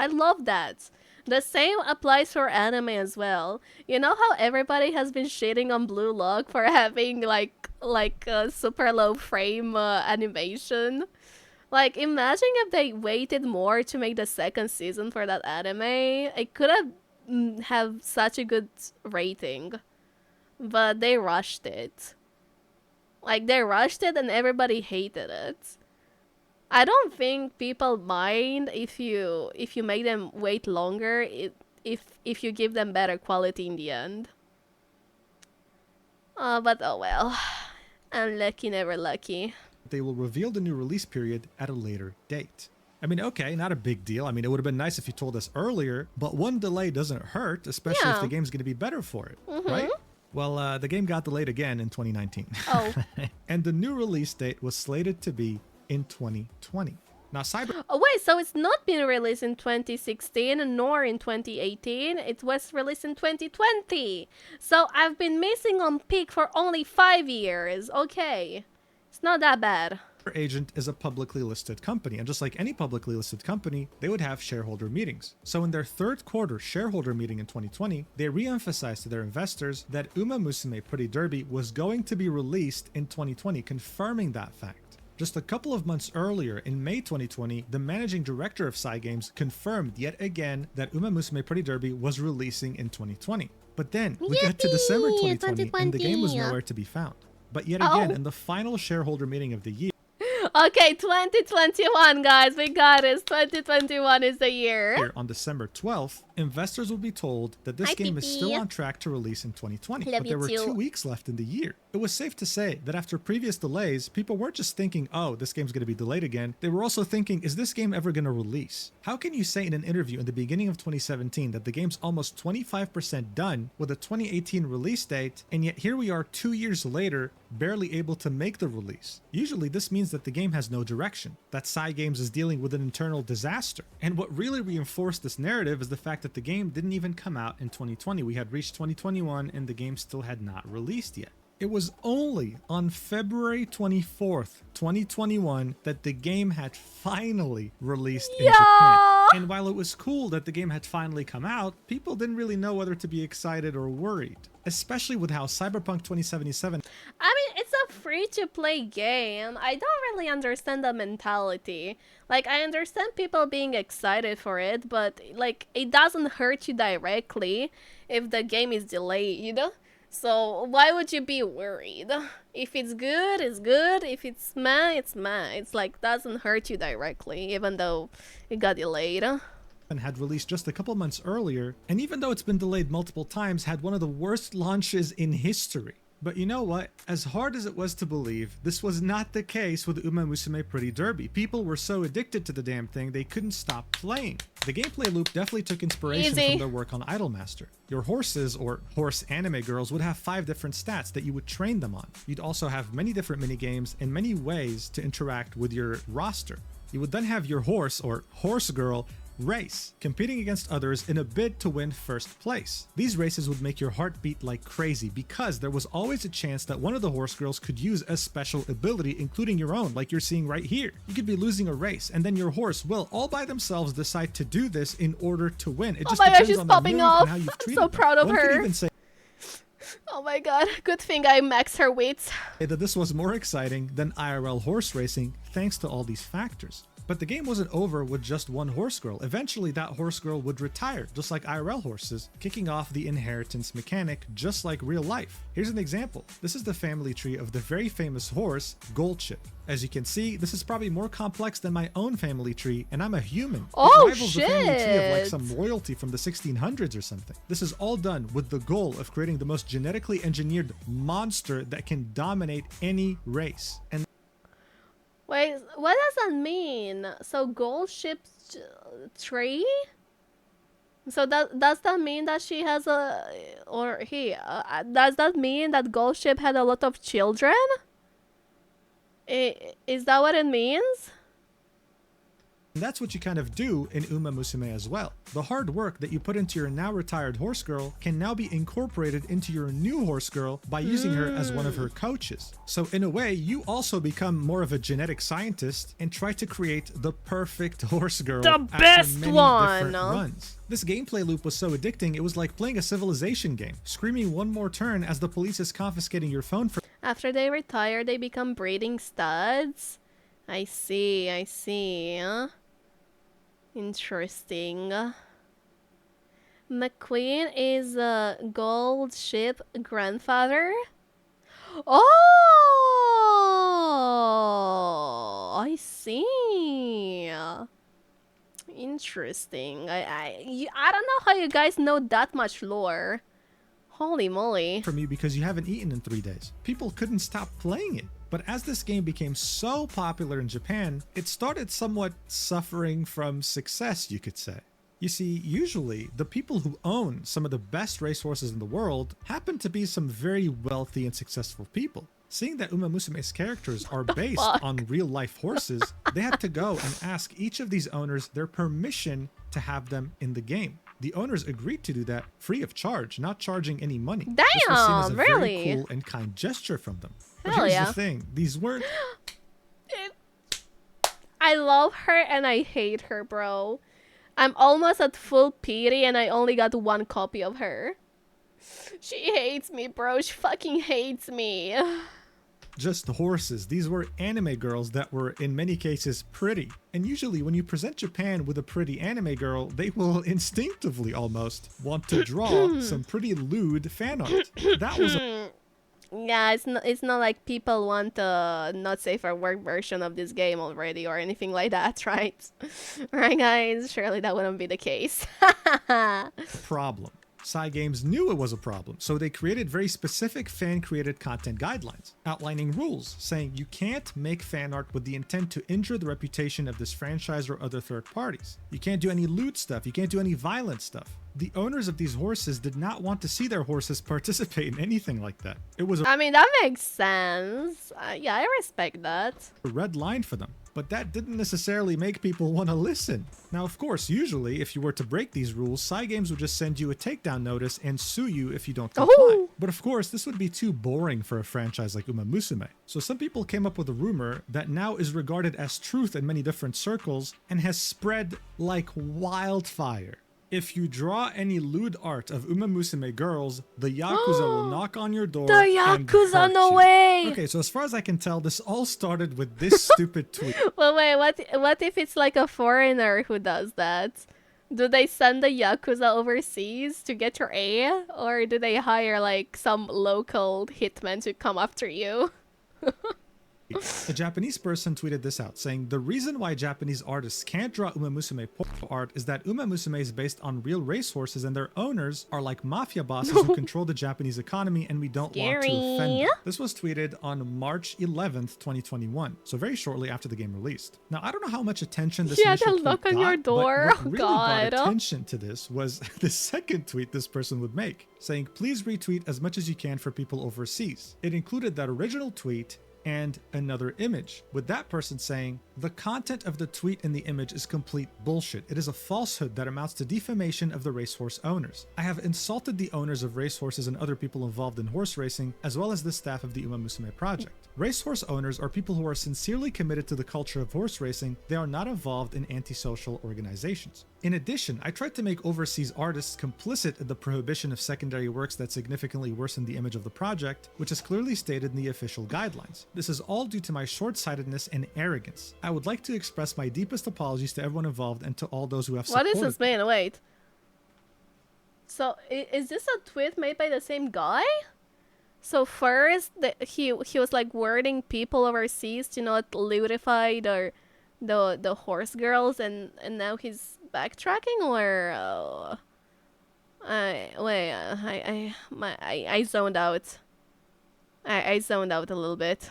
love that. The same applies for anime as well. You know how everybody has been shitting on Blue Lock for having like a super low frame animation? Like, imagine if they waited more to make the second season for that anime. It could have such a good rating, but they rushed it. Like, they rushed it and everybody hated it. I don't think people mind if you make them wait longer if you give them better quality in the end. But oh well. Unlucky, never lucky. they will reveal the new release period at a later date. I mean, okay, not a big deal. I mean, it would have been nice if you told us earlier, but one delay doesn't hurt, especially if the game's going to be better for it, right? Well, the game got delayed again in 2019. Oh. And the new release date was slated to be in 2020. Now, Oh, wait, so it's not been released in 2016 nor in 2018. It was released in 2020. So I've been missing on peak for only 5 years. Okay. It's not that bad. Agent is a publicly listed company, and just like any publicly listed company, they would have shareholder meetings. So in their third quarter shareholder meeting in 2020, they re-emphasized to their investors that Uma Musume Pretty Derby was going to be released in 2020, confirming that fact. Just a couple of months earlier, in May 2020, the managing director of Cygames confirmed yet again that Uma Musume Pretty Derby was releasing in 2020. But then we got to December 2020 and the game was nowhere to be found. But yet again, in the final shareholder meeting of the year, Okay, 2021, guys. We got it. 2021 is the year. Here on December 12th, investors will be told that this Hi, game is Pee-Pee. still on track to release in 2020. Love But there you were too. 2 weeks left in the year. It was safe to say that after previous delays, people weren't just thinking, oh, this game's going to be delayed again. They were also thinking, is this game ever going to release? How can you say in an interview in the beginning of 2017 that the game's almost 25% done with a 2018 release date, and yet here we are 2 years later, barely able to make the release? Usually this means that the game has no direction, that Psy Games is dealing with an internal disaster. And what really reinforced this narrative is the fact that the game didn't even come out in 2020. We had reached 2021 and the game still had not released yet. It was only on February 24th, 2021 that the game had finally released in Japan. And while it was cool that the game had finally come out, people didn't really know whether to be excited or worried. Especially with how Cyberpunk 2077... I mean, it's a free-to-play game. I don't really understand the mentality. Like, I understand people being excited for it, but, like, it doesn't hurt you directly if the game is delayed, you know? So, why would you be worried? If it's good, it's good. If it's meh, it's meh. It's like, doesn't hurt you directly, even though it got delayed. And had released just a couple months earlier, and even though it's been delayed multiple times, had one of the worst launches in history. But you know what? As hard as it was to believe, this was not the case with Uma Musume Pretty Derby. People were so addicted to the damn thing, they couldn't stop playing. The gameplay loop definitely took inspiration from their work on Idolmaster. Your horses, or horse anime girls, would have 5 different stats that you would train them on. You'd also have many different minigames and many ways to interact with your roster. You would then have your horse, or horse girl, race, competing against others in a bid to win first place. These races would make your heart beat like crazy because there was always a chance that one of the horse girls could use a special ability, including your own, like you're seeing right here. You could be losing a race and then your horse will all by themselves decide to do this in order to win. It just depends she's on popping off. I'm so proud of One her. could even say Oh my god, good thing I maxed her weights. that this was more exciting than IRL horse racing thanks to all these factors. But the game wasn't over with just one horse girl. Eventually that horse girl would retire, just like IRL horses, kicking off the inheritance mechanic just like real life. Here's an example. This is the family tree of the very famous horse, Goldship. As you can see, this is probably more complex than my own family tree, and I'm a human. Oh, it rivals the family tree of like shit. some royalty from the 1600s or something. This is all done with the goal of creating the most genetically engineered monster that can dominate any race. And Wait, what does that mean? So gold ship tree? So does that mean that she has a, or he, does that mean that gold ship had a lot of children? Is that what it means? that's what you kind of do in Uma Musume as well. The hard work that you put into your now retired horse girl can now be incorporated into your new horse girl by using her as one of her coaches. So in a way, you also become more of a genetic scientist and try to create the perfect horse girl The after best many one. different runs. This gameplay loop was so addicting, it was like playing a Civilization game, screaming one more turn as the police is confiscating your phone for After they retire, they become breeding studs? I see, I see. Interesting. McQueen is a gold ship grandfather? Oh, I see. Interesting. I don't know how you guys know that much lore. Holy moly. from you because you haven't eaten in 3 days. People couldn't stop playing it. But as this game became so popular in Japan, it started somewhat suffering from success, you could say. You see, usually, the people who own some of the best racehorses in the world happen to be some very wealthy and successful people. Seeing that Uma Musume's characters are based on real-life horses, they had to go and ask each of these owners their permission to have them in the game. The owners agreed to do that free of charge, not charging any money. Damn, this was seen as a really? very cool and kind gesture from them. But Hell here's yeah. the thing, these weren't... I love her and I hate her, bro. I'm almost at full pity and I only got 1 copy of her. She hates me, bro. She fucking hates me. just horses. These were anime girls that were in many cases pretty. And usually when you present Japan with a pretty anime girl, they will instinctively almost want to draw some pretty lewd fan art. That was a Yeah, it's not like people want a not safe for work version of this game already or anything like that, right? Right, guys? Surely that wouldn't be the case. Problem. Cygames knew it was a problem, so they created very specific fan-created content guidelines, outlining rules, saying you can't make fan art with the intent to injure the reputation of this franchise or other third parties. You can't do any lewd stuff, you can't do any violent stuff. The owners of these horses did not want to see their horses participate in anything like that. It was I mean, that makes sense. Yeah, I respect that. a red line for them, but that didn't necessarily make people want to listen. Now, of course, usually if you were to break these rules, Cygames would just send you a takedown notice and sue you if you don't comply. Oh. But of course, this would be too boring for a franchise like Uma Musume. So some people came up with a rumor that now is regarded as truth in many different circles and has spread like wildfire. If you draw any lewd art of Uma Musume girls, the Yakuza will knock on your door. The and Yakuza, hurt no you. way! Okay, so as far as I can tell, this all started with this stupid tweet. Well, wait, what if it's like a foreigner who does that? Do they send the Yakuza overseas to get your A? Or do they hire like some local hitman to come after you? A Japanese person tweeted this out, saying, the reason why Japanese artists can't draw Uma Musume porno art is that Uma Musume is based on real racehorses and their owners are like mafia bosses who control the Japanese economy and we don't want to offend them. This was tweeted on March 11th, 2021, so very shortly after the game released. Now, I don't know how much attention this initial tweet knock on your got, door. but what really brought attention to this was the second tweet this person would make, saying, please retweet as much as you can for people overseas. It included that original tweet and another image, with that person saying, the content of the tweet and the image is complete bullshit. It is a falsehood that amounts to defamation of the racehorse owners. I have insulted the owners of racehorses and other people involved in horse racing, as well as the staff of the Uma Musume project. Racehorse owners are people who are sincerely committed to the culture of horse racing. They are not involved in antisocial organizations. In addition, I tried to make overseas artists complicit in the prohibition of secondary works that significantly worsen the image of the project, which is clearly stated in the official guidelines. This is all due to my short-sightedness and arrogance. I would like to express my deepest apologies to everyone involved and to all those who have supported. What is this man? Wait. So, is this a tweet made by the same guy? So first, he was like wording people overseas to not ludify the horse girls, and now he's backtracking, or I zoned out. I zoned out a little bit.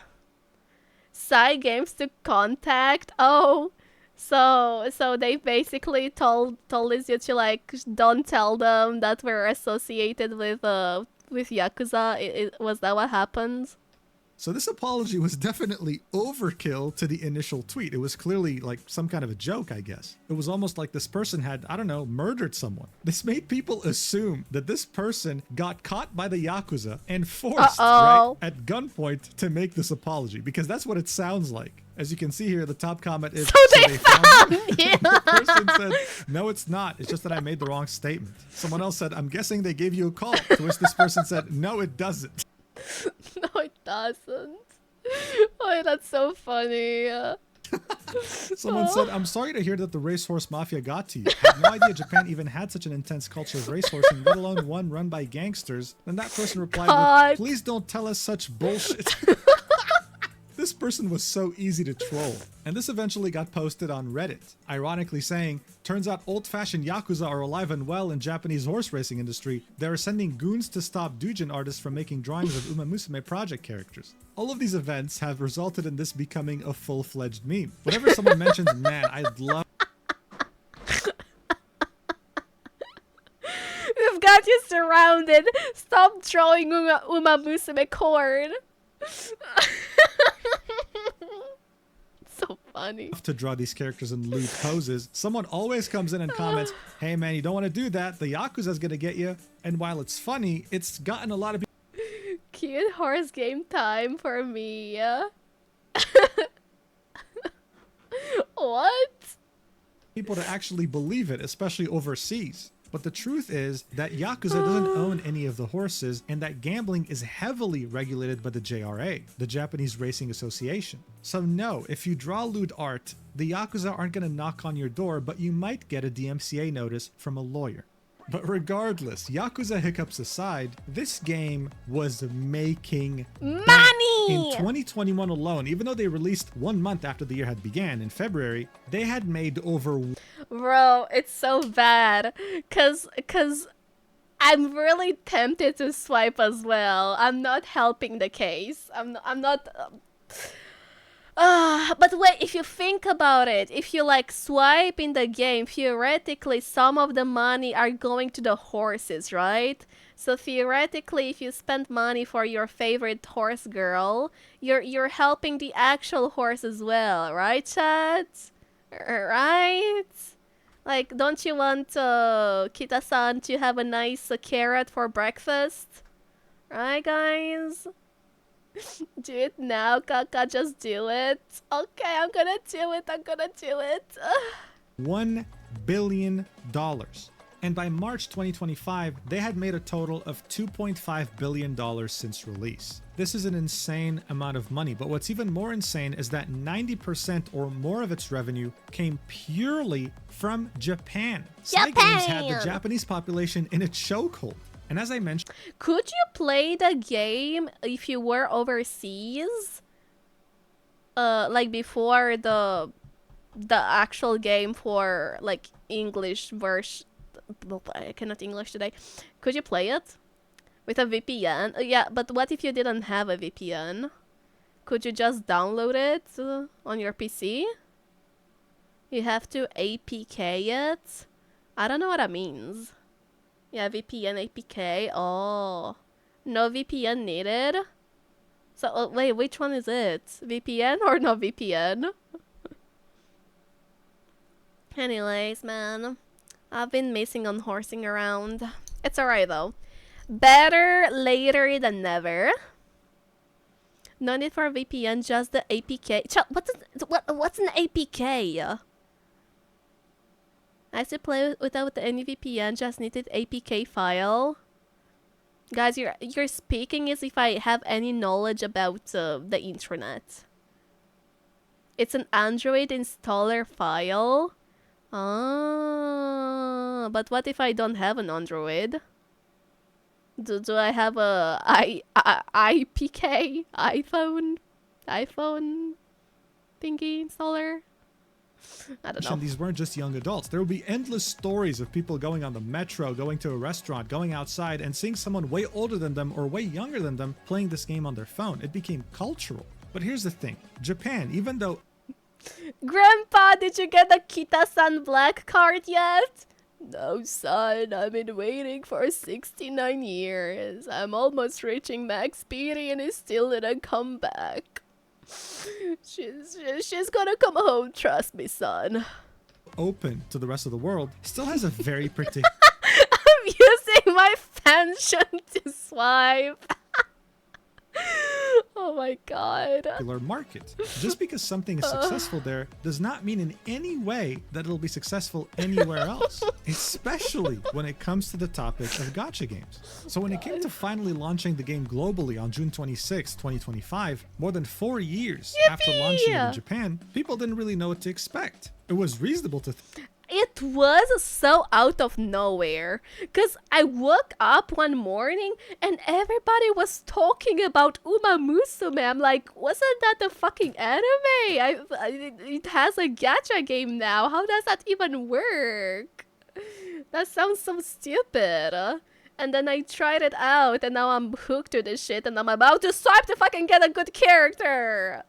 Cygames to contact. Oh, so they basically told you to like don't tell them that we're associated with Yakuza. Was that what happened? So this apology was definitely overkill to the initial tweet. It was clearly like some kind of a joke, I guess. It was almost like this person had, I don't know, murdered someone. This made people assume that this person got caught by the Yakuza and forced, right, at gunpoint to make this apology, because that's what it sounds like. As you can see here, the top comment is, so they found him. The person said, no, it's not. It's just that I made the wrong statement. Someone else said, I'm guessing they gave you a call. To which this person said, no, it doesn't. No, it doesn't. Oh, that's so funny. Someone said, I'm sorry to hear that the racehorse mafia got to you. I had no idea Japan even had such an intense culture of racehorsing, let alone one run by gangsters. Then that person replied with, please don't tell us such bullshit. This person was so easy to troll. And this eventually got posted on Reddit, ironically saying, turns out old-fashioned Yakuza are alive and well in Japanese horse racing industry. They are sending goons to stop doujin artists from making drawings of Uma Musume project characters. All of these events have resulted in this becoming a full-fledged meme. Whenever someone mentions, man, I'd love... We've got you surrounded. Stop drawing Uma Musume corn. So funny. To draw these characters in lewd poses, someone always comes in and comments, hey man, you don't want to do that, the Yakuza's gonna get you. And while it's funny, it's gotten a lot of cute horse game time for me. What? people to actually believe it, especially overseas. But the truth is that Yakuza doesn't own any of the horses, and that gambling is heavily regulated by the JRA, the Japanese Racing Association. So no, if you draw lewd art, the Yakuza aren't going to knock on your door, but you might get a DMCA notice from a lawyer. But regardless, Yakuza hiccups aside, this game was making bank. Money! In 2021 alone, even though they released 1 month after the year had began in February, they had made over... Bro, it's so bad. Cause I'm really tempted to swipe as well. I'm not helping the case. I'm not... but wait, if you think about it, if you like swipe in the game, theoretically some of the money are going to the horses, right? So theoretically, if you spend money for your favorite horse girl, you're helping the actual horse as well, right, chat? Right? Like, don't you want Kita-san to have a nice carrot for breakfast? Right, guys? Do it now, Kaka. Just do it. Okay, I'm gonna do it. I'm gonna do it. $1 billion. And by March 2025, they had made a total of $2.5 billion since release. This is an insane amount of money, but what's even more insane is that 90% or more of its revenue came purely from Japan. Games had the Japanese population in its chokehold. And as I mentioned... Could you play the game if you were overseas? Like before the actual game for like English version... I cannot English today. Could you play it? With a VPN? Yeah, but what if you didn't have a VPN? Could you just download it on your PC? You have to APK it? I don't know what that means. Yeah, VPN APK. Oh. No VPN needed? So, wait, which one is it? VPN or no VPN? Anyways, man. I've been missing on horsing around. It's alright, though. Better later than never. No need for a VPN, just the APK. What's an APK? I used to play without any VPN, just needed APK file. Guys, you're speaking as if I have any knowledge about the internet. It's an Android installer file. Ah, but what if I don't have an Android? Do I have a IPK iPhone thingy installer? I don't know. These weren't just young adults. There would be endless stories of people going on the metro, going to a restaurant, going outside, and seeing someone way older than them or way younger than them playing this game on their phone. It became cultural. But here's the thing. Japan, even though... Grandpa, did you get the Kita-san black card yet? No, son. I've been waiting for 69 years. I'm almost reaching max speed and it still didn't come back. She's gonna come home, trust me, son. Open to the rest of the world, still has a very pretty... I'm using my pension to swipe. Oh my god. Market. Just because something is successful there does not mean in any way that it'll be successful anywhere else, especially when it comes to the topic of gacha games. So when it came to finally launching the game globally on June 26, 2025, more than 4 years after launching it in Japan, people didn't really know what to expect. It was reasonable to It was so out of nowhere, because I woke up one morning and everybody was talking about Uma Musume. I'm like, wasn't that the fucking anime? It has a gacha game now. How does that even work? That sounds so stupid. And then I tried it out and now I'm hooked to this shit and I'm about to swipe to fucking get a good character.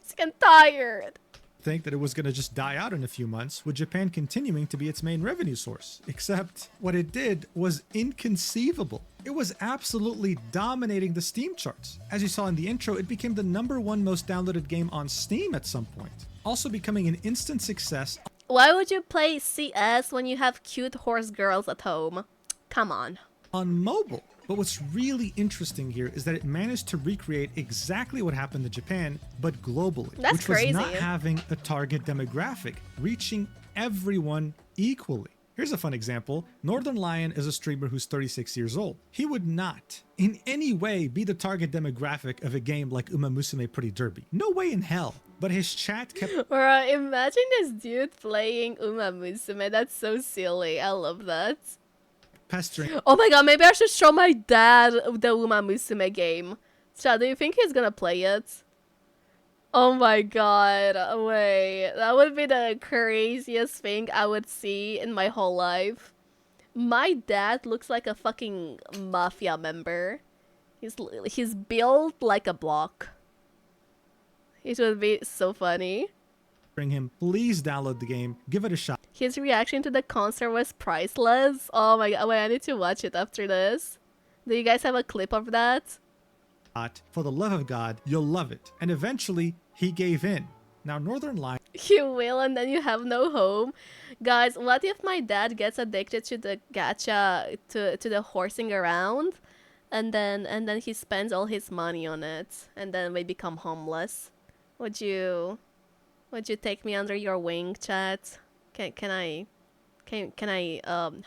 Sick and tired. Think that it was going to just die out in a few months, with Japan continuing to be its main revenue source. Except what it did was inconceivable. It was absolutely dominating the Steam charts. As you saw in the intro, it became the #1 most downloaded game on Steam at some point, also becoming an instant success. Why would you play CS when you have cute horse girls at home? Come on. On mobile. But what's really interesting here is that it managed to recreate exactly what happened in Japan, but globally. That's which crazy. was not having a target demographic, reaching everyone equally. Here's a fun example. Northern Lion is a streamer who's 36 years old. He would not, in any way, be the target demographic of a game like Uma Musume Pretty Derby. No way in hell. But his chat kept... Bro, imagine this dude playing Uma Musume. That's so silly. I love that. pestering Oh my god, maybe I should show my dad the Uma Musume game. Chad, do you think he's gonna play it? Oh my god, wait. That would be the craziest thing I would see in my whole life. My dad looks like a fucking mafia member. He's built like a block. It would be so funny. him, please download the game, give it a shot. His reaction to the concert was priceless. Oh my god, wait, I need to watch it after this. Do you guys have a clip of that? For the love of God, you'll love it. And eventually, he gave in. Now, Northern Lights You will, and then you have no home. Guys, what if my dad gets addicted to the gacha, to the horsing around, and then he spends all his money on it, and then we become homeless? Would you take me under your wing, chat? Can I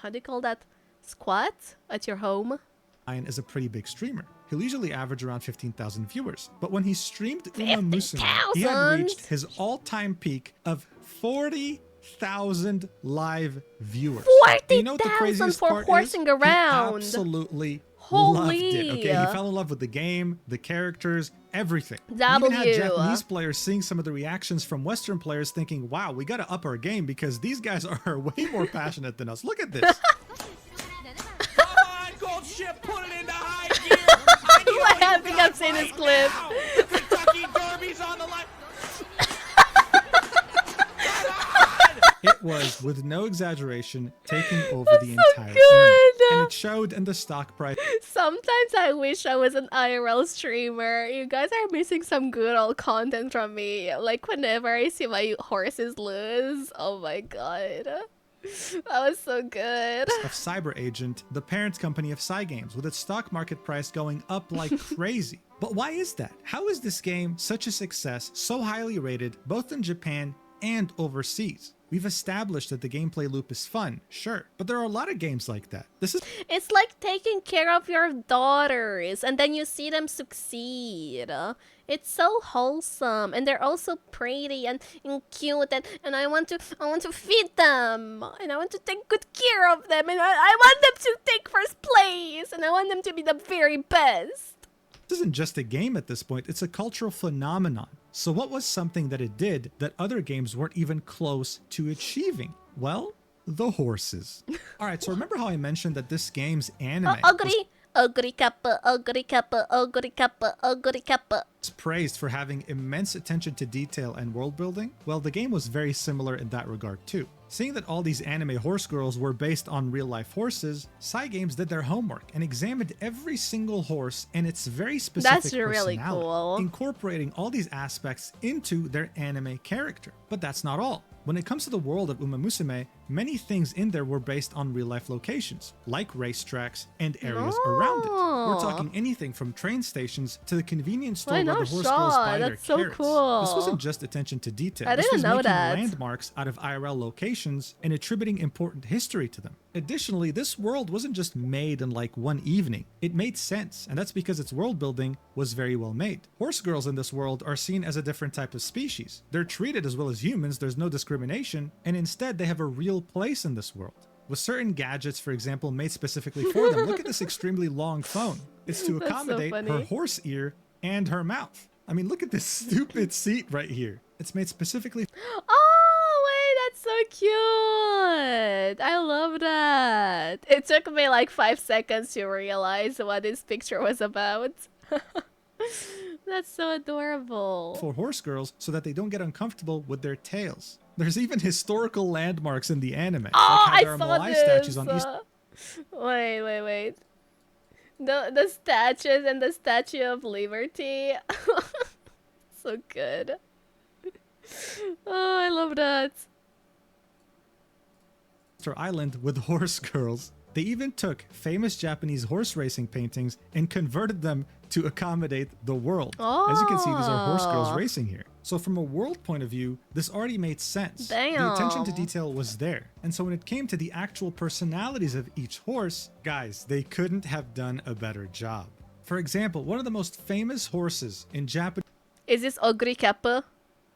how do you call that? Squat at your home? Lion is a pretty big streamer. He'll usually average around 15,000 viewers. But when he streamed Uma Musume, he had reached his all-time peak of 40,000 live viewers. 40,000 you know what the craziest for part horsing is? around. He absolutely Holy. loved it. Okay, he fell in love with the game, the characters, everything. He even had Japanese players seeing some of the reactions from Western players thinking, wow, we gotta up our game because these guys are way more passionate than us. Look at this. Ship, put it into high gear. I think I've seen this clip. The Kentucky Derby's on the line. It was, with no exaggeration, taking over the so entire good. internet. And it showed in the stock price. Sometimes I wish I was an IRL streamer. You guys are missing some good old content from me. Like whenever I see my horses lose. Oh my god. That was so good. Of Cyber Agent, the parent company of Cygames, with its stock market price going up like crazy. But why is that? How is this game such a success, so highly rated, both in Japan and overseas? We've established that the gameplay loop is fun, sure, but there are a lot of games like that. It's like taking care of your daughters and then you see them succeed. It's so wholesome, and they're also pretty and cute, and I want to feed them, and I want to take good care of them, and I want them to take first place, and I want them to be the very best. This isn't just a game at this point, it's a cultural phenomenon. So what was something that it did that other games weren't even close to achieving? Well, the horses. Alright, so remember how I mentioned that this game's anime Ogre kappa, ogre kappa, ogre kappa, ogre kappa. was praised for having immense attention to detail and world building? Well, the game was very similar in that regard too. Seeing that all these anime horse girls were based on real-life horses, Cygames did their homework and examined every single horse and its very specific personality, really cool. incorporating all these aspects into their anime character. But that's not all. When it comes to the world of Uma Musume, many things in there were based on real-life locations, like racetracks and areas around it. We're talking anything from train stations to the convenience store where the horse girls buy their carrots. Cool. This wasn't just attention to detail. I didn't know that. Landmarks out of IRL locations and attributing important history to them. Additionally, this world wasn't just made in like one evening. It made sense, and that's because its world building was very well made. Horse girls in this world are seen as a different type of species. They're treated as well as humans, there's no discrimination, and instead they have a real place in this world. With certain gadgets, for example, made specifically for them. Look at this extremely long phone. It's to accommodate her horse ear and her mouth. I mean, look at this stupid seat right here. It's made specifically. Oh, wait, that's so cute. I love that. It took me like 5 seconds to realize what this picture was about. That's so adorable. For horse girls so that they don't get uncomfortable with their tails. There's even historical landmarks in the anime. Oh, like how there I are saw Moai this. statues on East. Wait. The statues and the Statue of Liberty. So good. Oh, I love that. Island with horse girls. They even took famous Japanese horse racing paintings and converted them to accommodate the world. As you can see, these are horse girls racing here. So from a world point of view, this already made sense. Damn. The attention to detail was there. And so when it came to the actual personalities of each horse, guys, they couldn't have done a better job. For example, one of the most famous horses in Japanese Is this Ogre Kappa?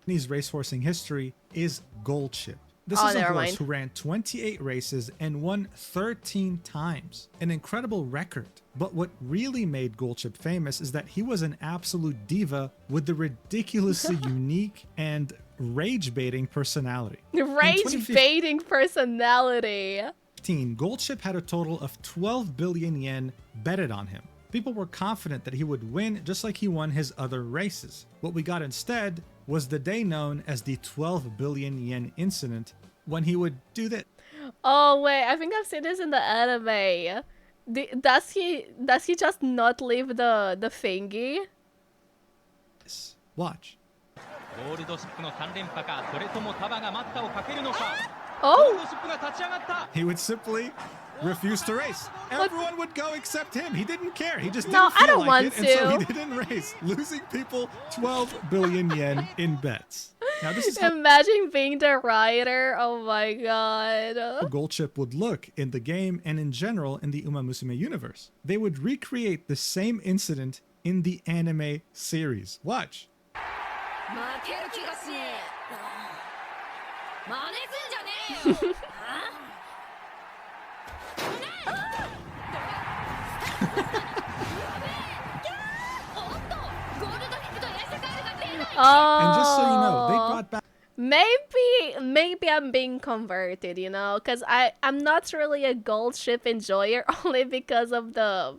racehorsing history is Gold Ship. This Oh, is a never horse mind. who ran 28 races and won 13 times. An incredible record. But what really made Goldchip famous is that he was an absolute diva with the ridiculously unique and rage-baiting personality. Rage baiting personality. 2015, Goldchip had a total of 12 billion yen betted on him. People were confident that he would win just like he won his other races. What we got instead was the day known as the 12 billion yen incident, when he would do this. Oh wait, I think I've seen this in the anime. Does he just not leave the thingy? Watch. ゴールドシップの3連覇か、それとも束が待ったをかけるのか。ゴー Oh! ルドシップが立ち上がった。 He would simply refuse to race. Everyone would go except him. He didn't care. He just No, didn't feel I don't like want it, and so to. he didn't race, losing people 12 billion yen in bets. Now this is how Imagine being the writer. Oh my god. Goldchip would look in the game and in general in the Uma Musume universe. They would recreate the same incident in the anime series. Watch. 負ける気がしねえ。真似すんじゃねえよ。おっと、ゴールドヒップとエースカールが出ない。 And just so you know, they Oh. brought back Maybe I'm being converted, you know, because I'm not really a gold ship enjoyer only because of the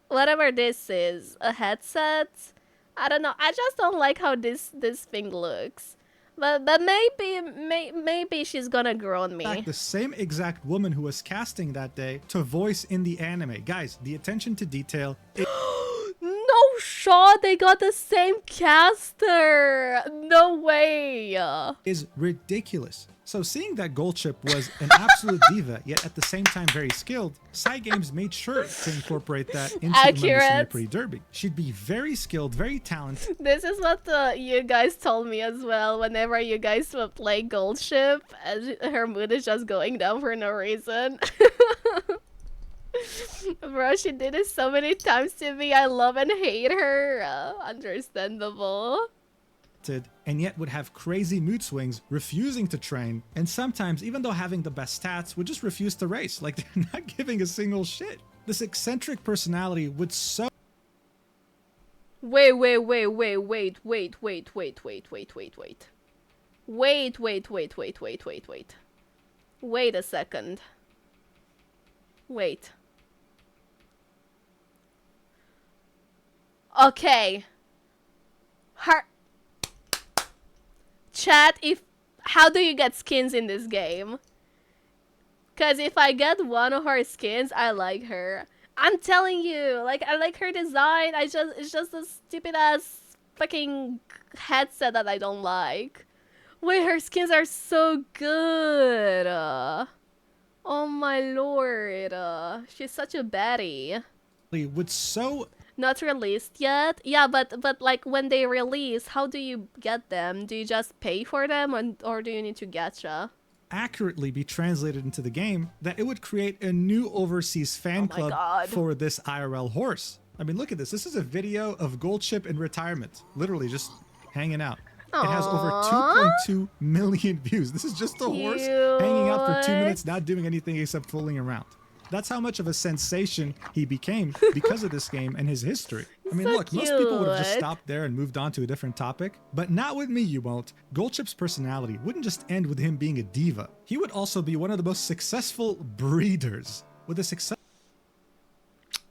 whatever this is, a headset. I don't know. I just don't like how this thing looks. But maybe she's gonna grow on me. the same exact woman who was casting that day to voice in the anime. Guys, the attention to detail No shot, they got the same caster. No way. is ridiculous. So seeing that Goldchip was an absolute diva, yet at the same time very skilled, Cygames made sure to incorporate that into Uma Musume Accurate. Pretty Derby. She'd be very skilled, very talented, This is what you guys told me as well. Whenever you guys would play Gold Ship, her mood is just going down for no reason. Bro, she did it so many times to me. I love and hate her. Understandable. and yet would have crazy mood swings, refusing to train, and sometimes, even though having the best stats, would just refuse to race, like they're not giving a single shit. This eccentric personality would so Wait. Wait a second. Wait. Okay. Chat, how do you get skins in this game? Cause if I get one of her skins, I like her. I'm telling you, like, I like her design. It's just a stupid ass fucking headset that I don't like. Wait, her skins are so good. Oh my lord. She's such a baddie. would so Not released yet? Yeah, but like when they release, how do you get them? Do you just pay for them or do you need to gacha? accurately be translated into the game that it would create a new overseas fan Oh my club God. for this IRL horse. I mean, look at this. This is a video of Goldchip in retirement, literally just hanging out. It has over Aww. 2.2 million views. This is just a horse hanging out for 2 minutes, not doing anything except fooling around. That's how much of a sensation he became because of this game and his history. I mean, So look, most people would have just cute. stopped there and moved on to a different topic, but not with me, you won't. Goldchip's personality wouldn't just end with him being a diva. He would also be one of the most successful breeders with a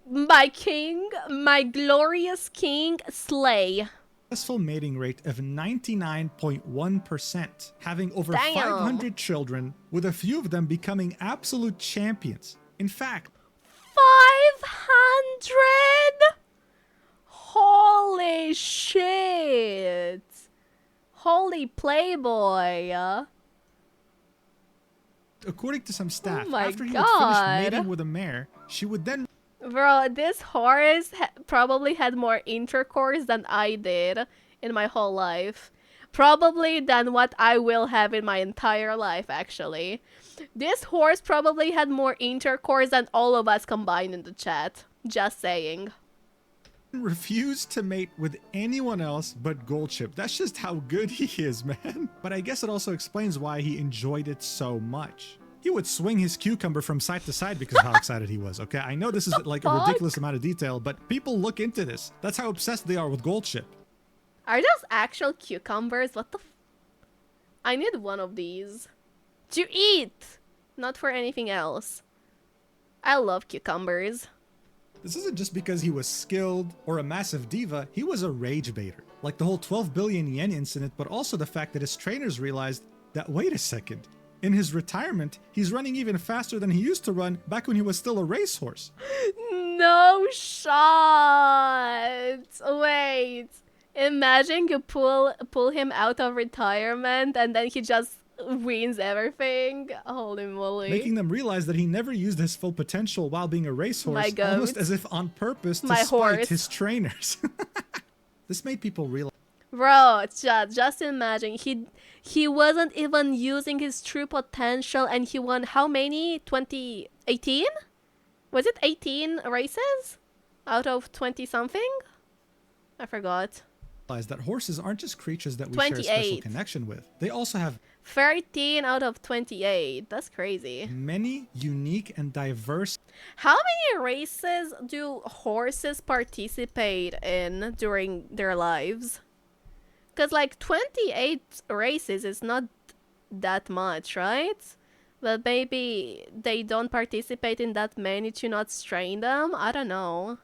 My king, my glorious king, Slay. successful mating rate of 99.1%, having over Damn. 500 children, with a few of them becoming absolute champions. In fact, 500? Holy shit. Holy playboy. according to some staff, my after he would finish God. mating with a mare, she would then Bro, this horse probably had more intercourse than I did in my whole life. Probably than what I will have in my entire life, actually. This horse probably had more intercourse than all of us combined in the chat. Just saying. refused to mate with anyone else but Goldchip. That's just how good he is, man. But I guess it also explains why he enjoyed it so much. He would swing his cucumber from side to side because of how excited he was, okay? I know this is like a ridiculous amount of detail, but people look into this. That's how obsessed they are with Goldchip. Are those actual cucumbers? What the I need one of these. To eat! Not for anything else. I love cucumbers. This isn't just because he was skilled or a massive diva, he was a rage baiter. Like the whole 12 billion yen incident, but also the fact that his trainers realized that, wait a second, in his retirement, he's running even faster than he used to run back when he was still a racehorse. No shot! Wait. Imagine you pull him out of retirement and then he just wins everything. Holy moly. Making them realize that he never used his full potential while being a racehorse, My goat. almost as if on purpose to My spite horse. his trainers. This made people realize. Bro, just imagine. He wasn't even using his true potential and he won how many? 18? Was it 18 races? Out of 20 something? I forgot. That horses aren't just creatures that we share a special 28. connection with. They also have 13 out of 28. That's crazy. many unique and diverse How many races do horses participate in during their lives? Because like 28 races is not that much, right? But maybe they don't participate in that many to not strain them. I don't know.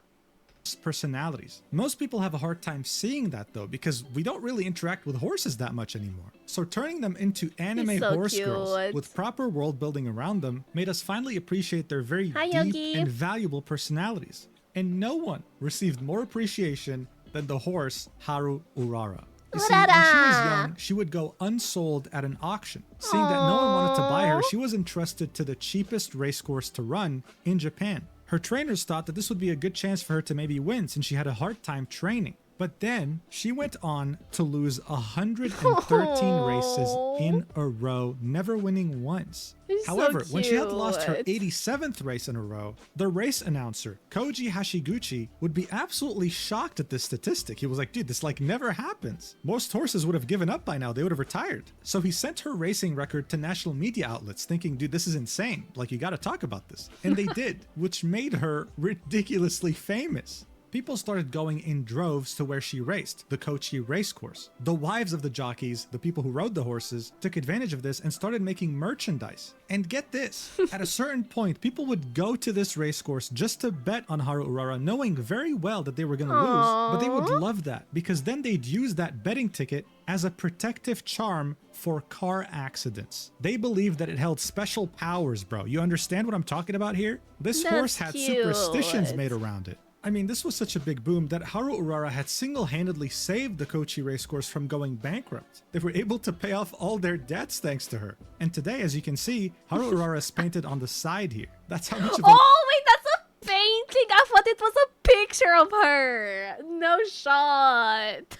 personalities. Most people have a hard time seeing that though, because we don't really interact with horses that much anymore. So turning them into anime He's so horse girls cute. with proper world building around them made us finally appreciate their very Hi, deep Yogi. and valuable personalities. And no one received more appreciation than the horse Haru Urara. You see, when she was Urara. young, she would go unsold at an auction. Seeing that no one wanted to buy her, Aww. she was entrusted to the cheapest racecourse to run in Japan. Her trainers thought that this would be a good chance for her to maybe win since she had a hard time training. But then she went on to lose 113 races in a row, never winning once. He's so However, when she had lost her cute. 87th race in a row, the race announcer, Koji Hashiguchi, would be absolutely shocked at this statistic. He was like, dude, this like never happens. Most horses would have given up by now. They would have retired. So he sent her racing record to national media outlets thinking, dude, this is insane. Like, you got to talk about this. And they did, which made her ridiculously famous. People started going in droves to where she raced, the Kochi racecourse. The wives of the jockeys, the people who rode the horses, took advantage of this and started making merchandise. And get this, at a certain point, people would go to this racecourse just to bet on Haru Urara, knowing very well that they were going to lose, but they would love that because then they'd use that betting ticket as a protective charm for car accidents. They believed that it held special powers, bro. You understand what I'm talking about here? This That's horse had superstitions cute. made around it. I mean, this was such a big boom that Haru Urara had single-handedly saved the Kochi racecourse from going bankrupt. They were able to pay off all their debts thanks to her. And today, as you can see, Haru Urara is painted on the side here. That's how much of a... Oh, wait, that's a painting. I thought it was a picture of her. No shot.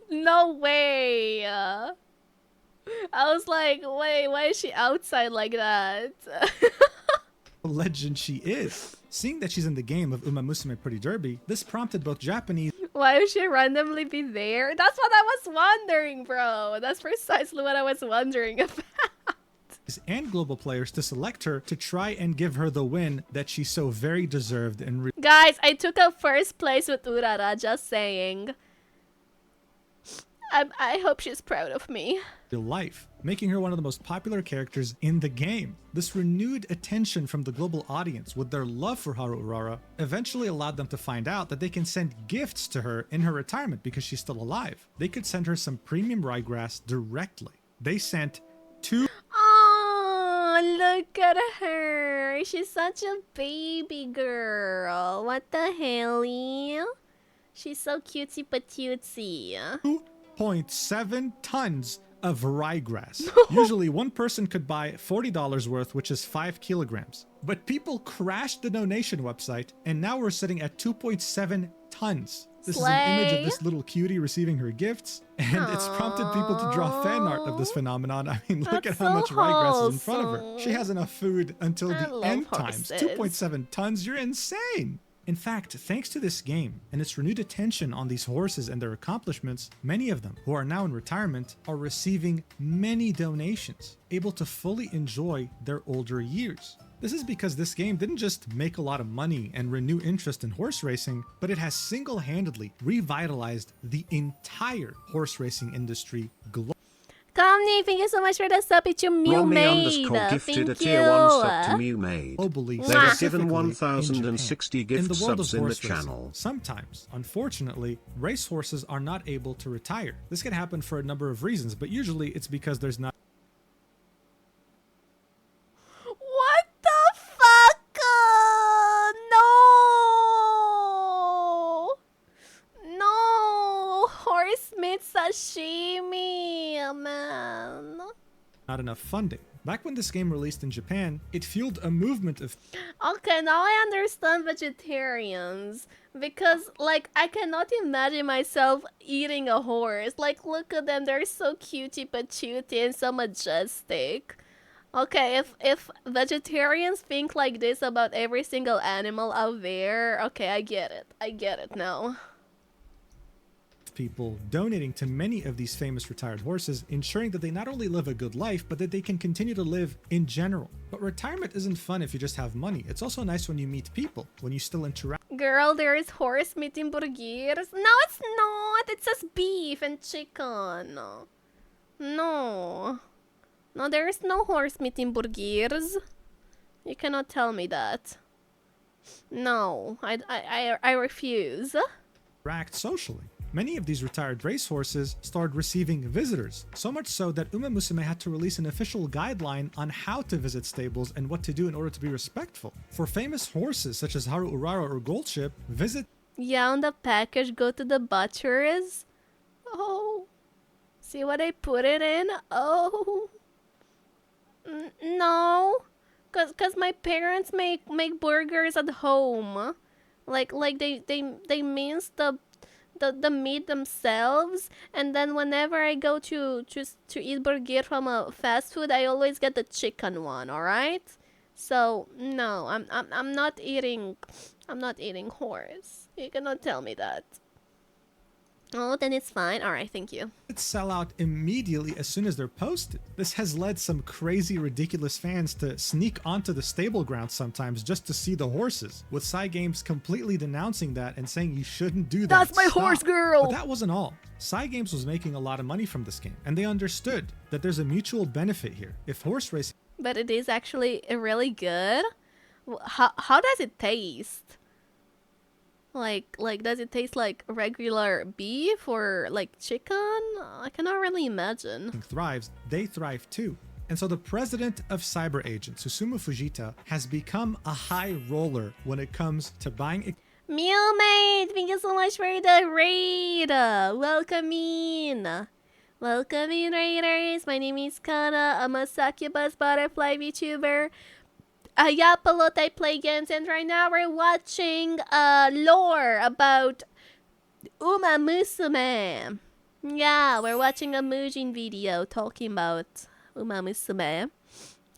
No way. I was like, wait, why is she outside like that? legend she is. Seeing that she's in the game of Uma Musume Pretty Derby, this prompted both Japanese Why would she randomly be there? That's what I was wondering, bro. That's precisely what I was wondering about. and global players to select her to try and give her the win that she so very deserved in Guys, I took a first place with Urara, just saying. I hope she's proud of me. real life, making her one of the most popular characters in the game. This renewed attention from the global audience with their love for Haru Urara eventually allowed them to find out that they can send gifts to her in her retirement because she's still alive. They could send her some premium ryegrass directly. They sent 2 Oh, look at her. She's such a baby girl. What the hell? She's so cutesy patootsy. 2.7 tons of ryegrass. Usually one person could buy $40 worth, which is 5 kilograms. But people crashed the donation website, and now we're sitting at 2.7 tons. This is an image of Slay. this little cutie receiving her gifts, and it's prompted people to draw fan art of this phenomenon. I mean, look That's at how much so ryegrass is in front of her. wholesome. She has enough food until I the love end times. horses. 2.7 tons, you're insane. In fact, thanks to this game and its renewed attention on these horses and their accomplishments, many of them, who are now in retirement, are receiving many donations, able to fully enjoy their older years. This is because this game didn't just make a lot of money and renew interest in horse racing, but it has single-handedly revitalized the entire horse racing industry globally. Comney, thank you so much for the sub. It's your Mew Romy Maid. _gifted a Thank tier you. 1 sub to Mew Maid. Globally, They were specifically given in 1060 Japan. gift In the world subs of in the horse racing, channel. sometimes, unfortunately, racehorses are not able to retire. This can happen for a number of reasons, but usually it's because there's not What the fuck? No! No! Horse meat sashimi, man. enough funding. Back when this game released in Japan, it fueled a movement of Okay, now I understand vegetarians. Because, like, I cannot imagine myself eating a horse. Like, look at them, they're so cutie patootie and so majestic. Okay, if vegetarians think like this about every single animal out there, okay, I get it. I get it now. people donating to many of these famous retired horses, ensuring that they not only live a good life, but that they can continue to live in general. But retirement isn't fun if you just have money. It's also nice when you meet people, when you still interact. Girl, there is horse meat in burgers. No, it's not. It says beef and chicken. No. No, there is no horse meat in burgers. You cannot tell me that. No, I refuse. Interact socially. Many of these retired racehorses started receiving visitors, so much so that Uma Musume had to release an official guideline on how to visit stables and what to do in order to be respectful. For famous horses such as Haru Urara or Goldship, visit... Yeah, on the package, go to the butchers. Oh. See what I put it in? Oh. No. Cause my parents make burgers at home. Like they mince the meat themselves, and then whenever I go to eat burger from a fast food, I always get the chicken one, all right? So no, I'm not eating horse. You cannot tell me that. Oh, then it's fine. All right, thank you. sell out immediately as soon as they're posted. This has led some crazy, ridiculous fans to sneak onto the stable grounds sometimes just to see the horses, with Cygames completely denouncing that and saying you shouldn't do that. That's my Stop. horse, girl! But that wasn't all. Cygames was making a lot of money from this game, and they understood that there's a mutual benefit here. If horse racing... But it is actually really good. How does it taste? Like does it taste like regular beef or like chicken? I cannot really imagine. thrives, they thrive too. And so the president of cyber agents, Susumu Fujita, has become a high roller when it comes to buying... Mew Mate, thank you so much for the raid. Welcome in. Welcome in, raiders. My name is Cana. I'm a succubus butterfly VTuber. Yeah, Pilot, I play games, and right now we're watching lore about Uma Musume. Yeah, we're watching a Mujin video talking about Uma Musume.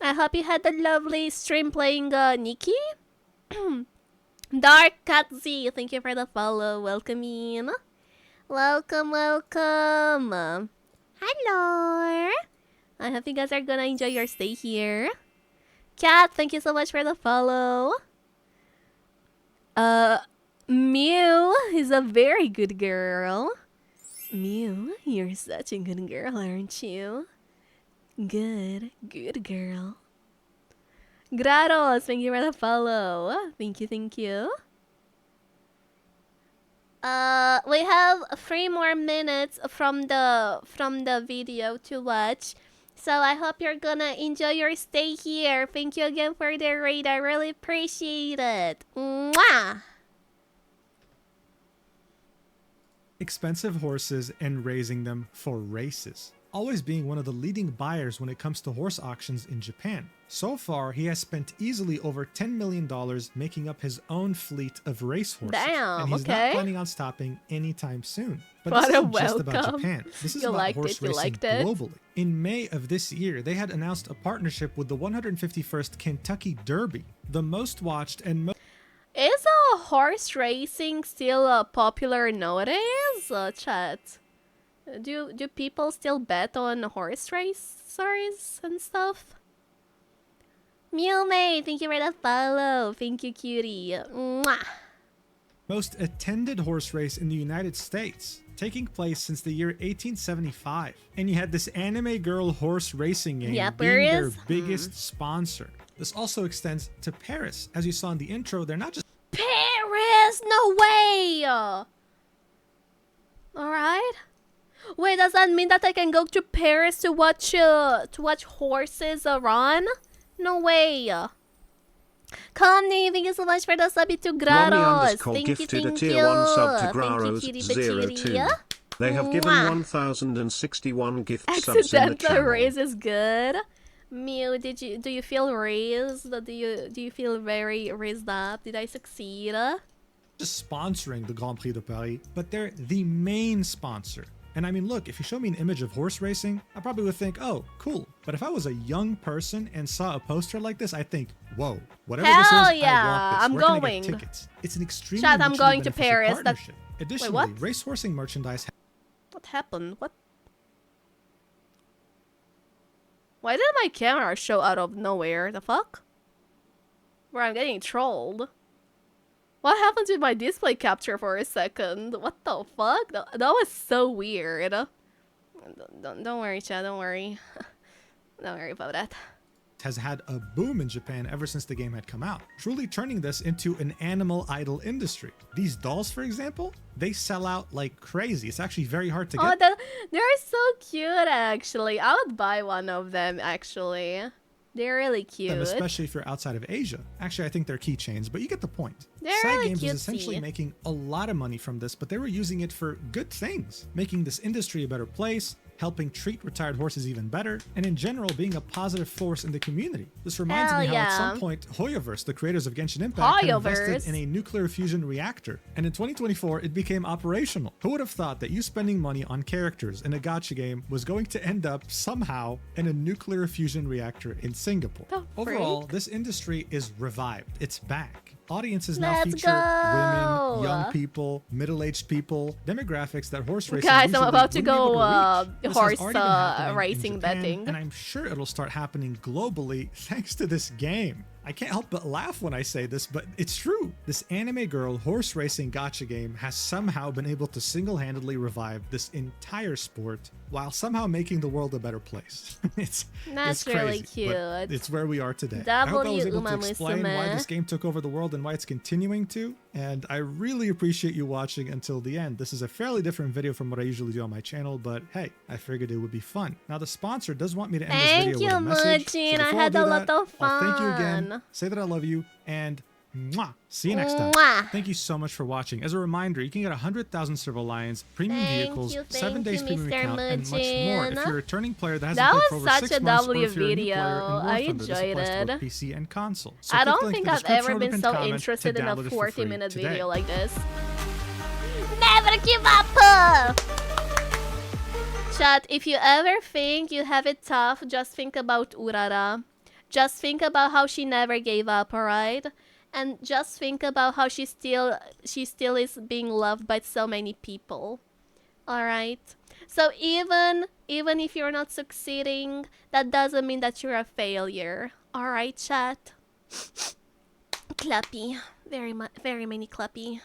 I hope you had a lovely stream playing Nikki. Dark Cat Z, thank you for the follow. Welcome in. Welcome, welcome. Hello. I hope you guys are gonna enjoy your stay here. Cat, thank you so much for the follow. Mew is a very good girl. Mew, you're such a good girl, aren't you? Good girl. Graros, thank you for the follow. Thank you, thank you. We have 3 more minutes from the video to watch. So I hope you're gonna enjoy your stay here. Thank you again for the raid. I really appreciate it. Mwah! expensive horses and raising them for races, always being one of the leading buyers when it comes to horse auctions in Japan. So far, he has spent easily over $10 million making up his own fleet of racehorses. Damn, and he's okay. not planning on stopping anytime soon. But What this a isn't just about welcome. Japan. This is You about liked horse it, you racing liked it. globally. In May of this year, they had announced a partnership with the 151st Kentucky Derby, the most watched and most... Is a horse racing still popular nowadays, chat? Do people still bet on horse racers and stuff? Mew May, thank you for the follow. Thank you, cutie. Mwah. Most attended horse race in the United States, taking place since the year 1875. And you had this anime girl horse racing game being their biggest sponsor. This also extends to Paris. As you saw in the intro, they're not just Paris! No way! Alright. Wait, does that mean that I can go to Paris to watch horses run? No way. Connie, thank you so much for the sub to Graros. Thank you, gifted thank a tier you. 1 sub to Thank you, Graros cutie 02. patootie. They have given Mwah. 1,061 gift subs in the Accidental channel. raise is good. Mew, do you feel raised? Do you feel very raised up? Did I succeed? just sponsoring the Grand Prix de Paris, but they're the main sponsor. And I mean, look, if you show me an image of horse racing, I probably would think, oh, cool. But if I was a young person and saw a poster like this, I think, whoa, whatever this is, I want this. I'm Where going. Can I get tickets? It's an extremely Chat, I'm mutually going to beneficial Paris. partnership. Additionally, Wait, what? racehorsing merchandise. What happened? What? Why did my camera show out of nowhere? The fuck? Where I'm getting trolled. What happened to my display capture for a second? What the fuck? That was so weird. Don't worry, chat. Don't worry. Don't worry about that. Has had a boom in Japan ever since the game had come out, truly turning this into an animal idol industry. These dolls, for example, they sell out like crazy. It's actually very hard to get. They're so cute, actually. I would buy one of them, actually. They're really cute. Them, especially if you're outside of Asia. Actually, I think they're keychains, but you get the point. They're Side really Games cutesy. was essentially making a lot of money from this, but they were using it for good things, making this industry a better place, helping treat retired horses even better, and in general being a positive force in the community. This reminds me how at some point Hoyoverse, the creators of Genshin Impact, had invested in a nuclear fusion reactor, and in 2024 it became operational. Who would have thought that you spending money on characters in a gacha game was going to end up somehow in a nuclear fusion reactor in Singapore? Overall, this industry is revived. It's back. Audiences now feature women, young people, middle-aged people, demographics that horse racing Guys, I'm about to go horse racing betting. And I'm sure it'll start happening globally thanks to this game. I can't help but laugh when I say this, but it's true. This anime girl horse racing gacha game has somehow been able to single-handedly revive this entire sport while somehow making the world a better place. It's crazy, really cute. but it's where we are today. I hope I was able to explain why this game took over the world and why it's continuing to, and I really appreciate you watching until the end. This is a fairly different video from what I usually do on my channel, but hey, I figured it would be fun. Now the sponsor does want me to end this video with a message. Mujin. So I had a lot of fun. I'll thank you again, say that I love you, and mwah, see you next time. Mwah. Thank you so much for watching. As a reminder, you can get 100,000 Servo Lions, premium vehicles, 7 days premium account, and much more. If you're a returning player that hasn't played for over 6 months, or if you're a new player in War I Thunder, this enjoyed applies to it. both PC and console. So I click the don't link think in the I've description ever or been pinned so comment interested to in a download it for free 40-minute today. video like this. Never give up! Chat, if you ever think you have it tough, just think about Urara. Just think about how she never gave up, alright? And just think about how she still is being loved by so many people. Alright? So even if you're not succeeding, that doesn't mean that you're a failure. Alright, chat? Clappy. Very many clappy.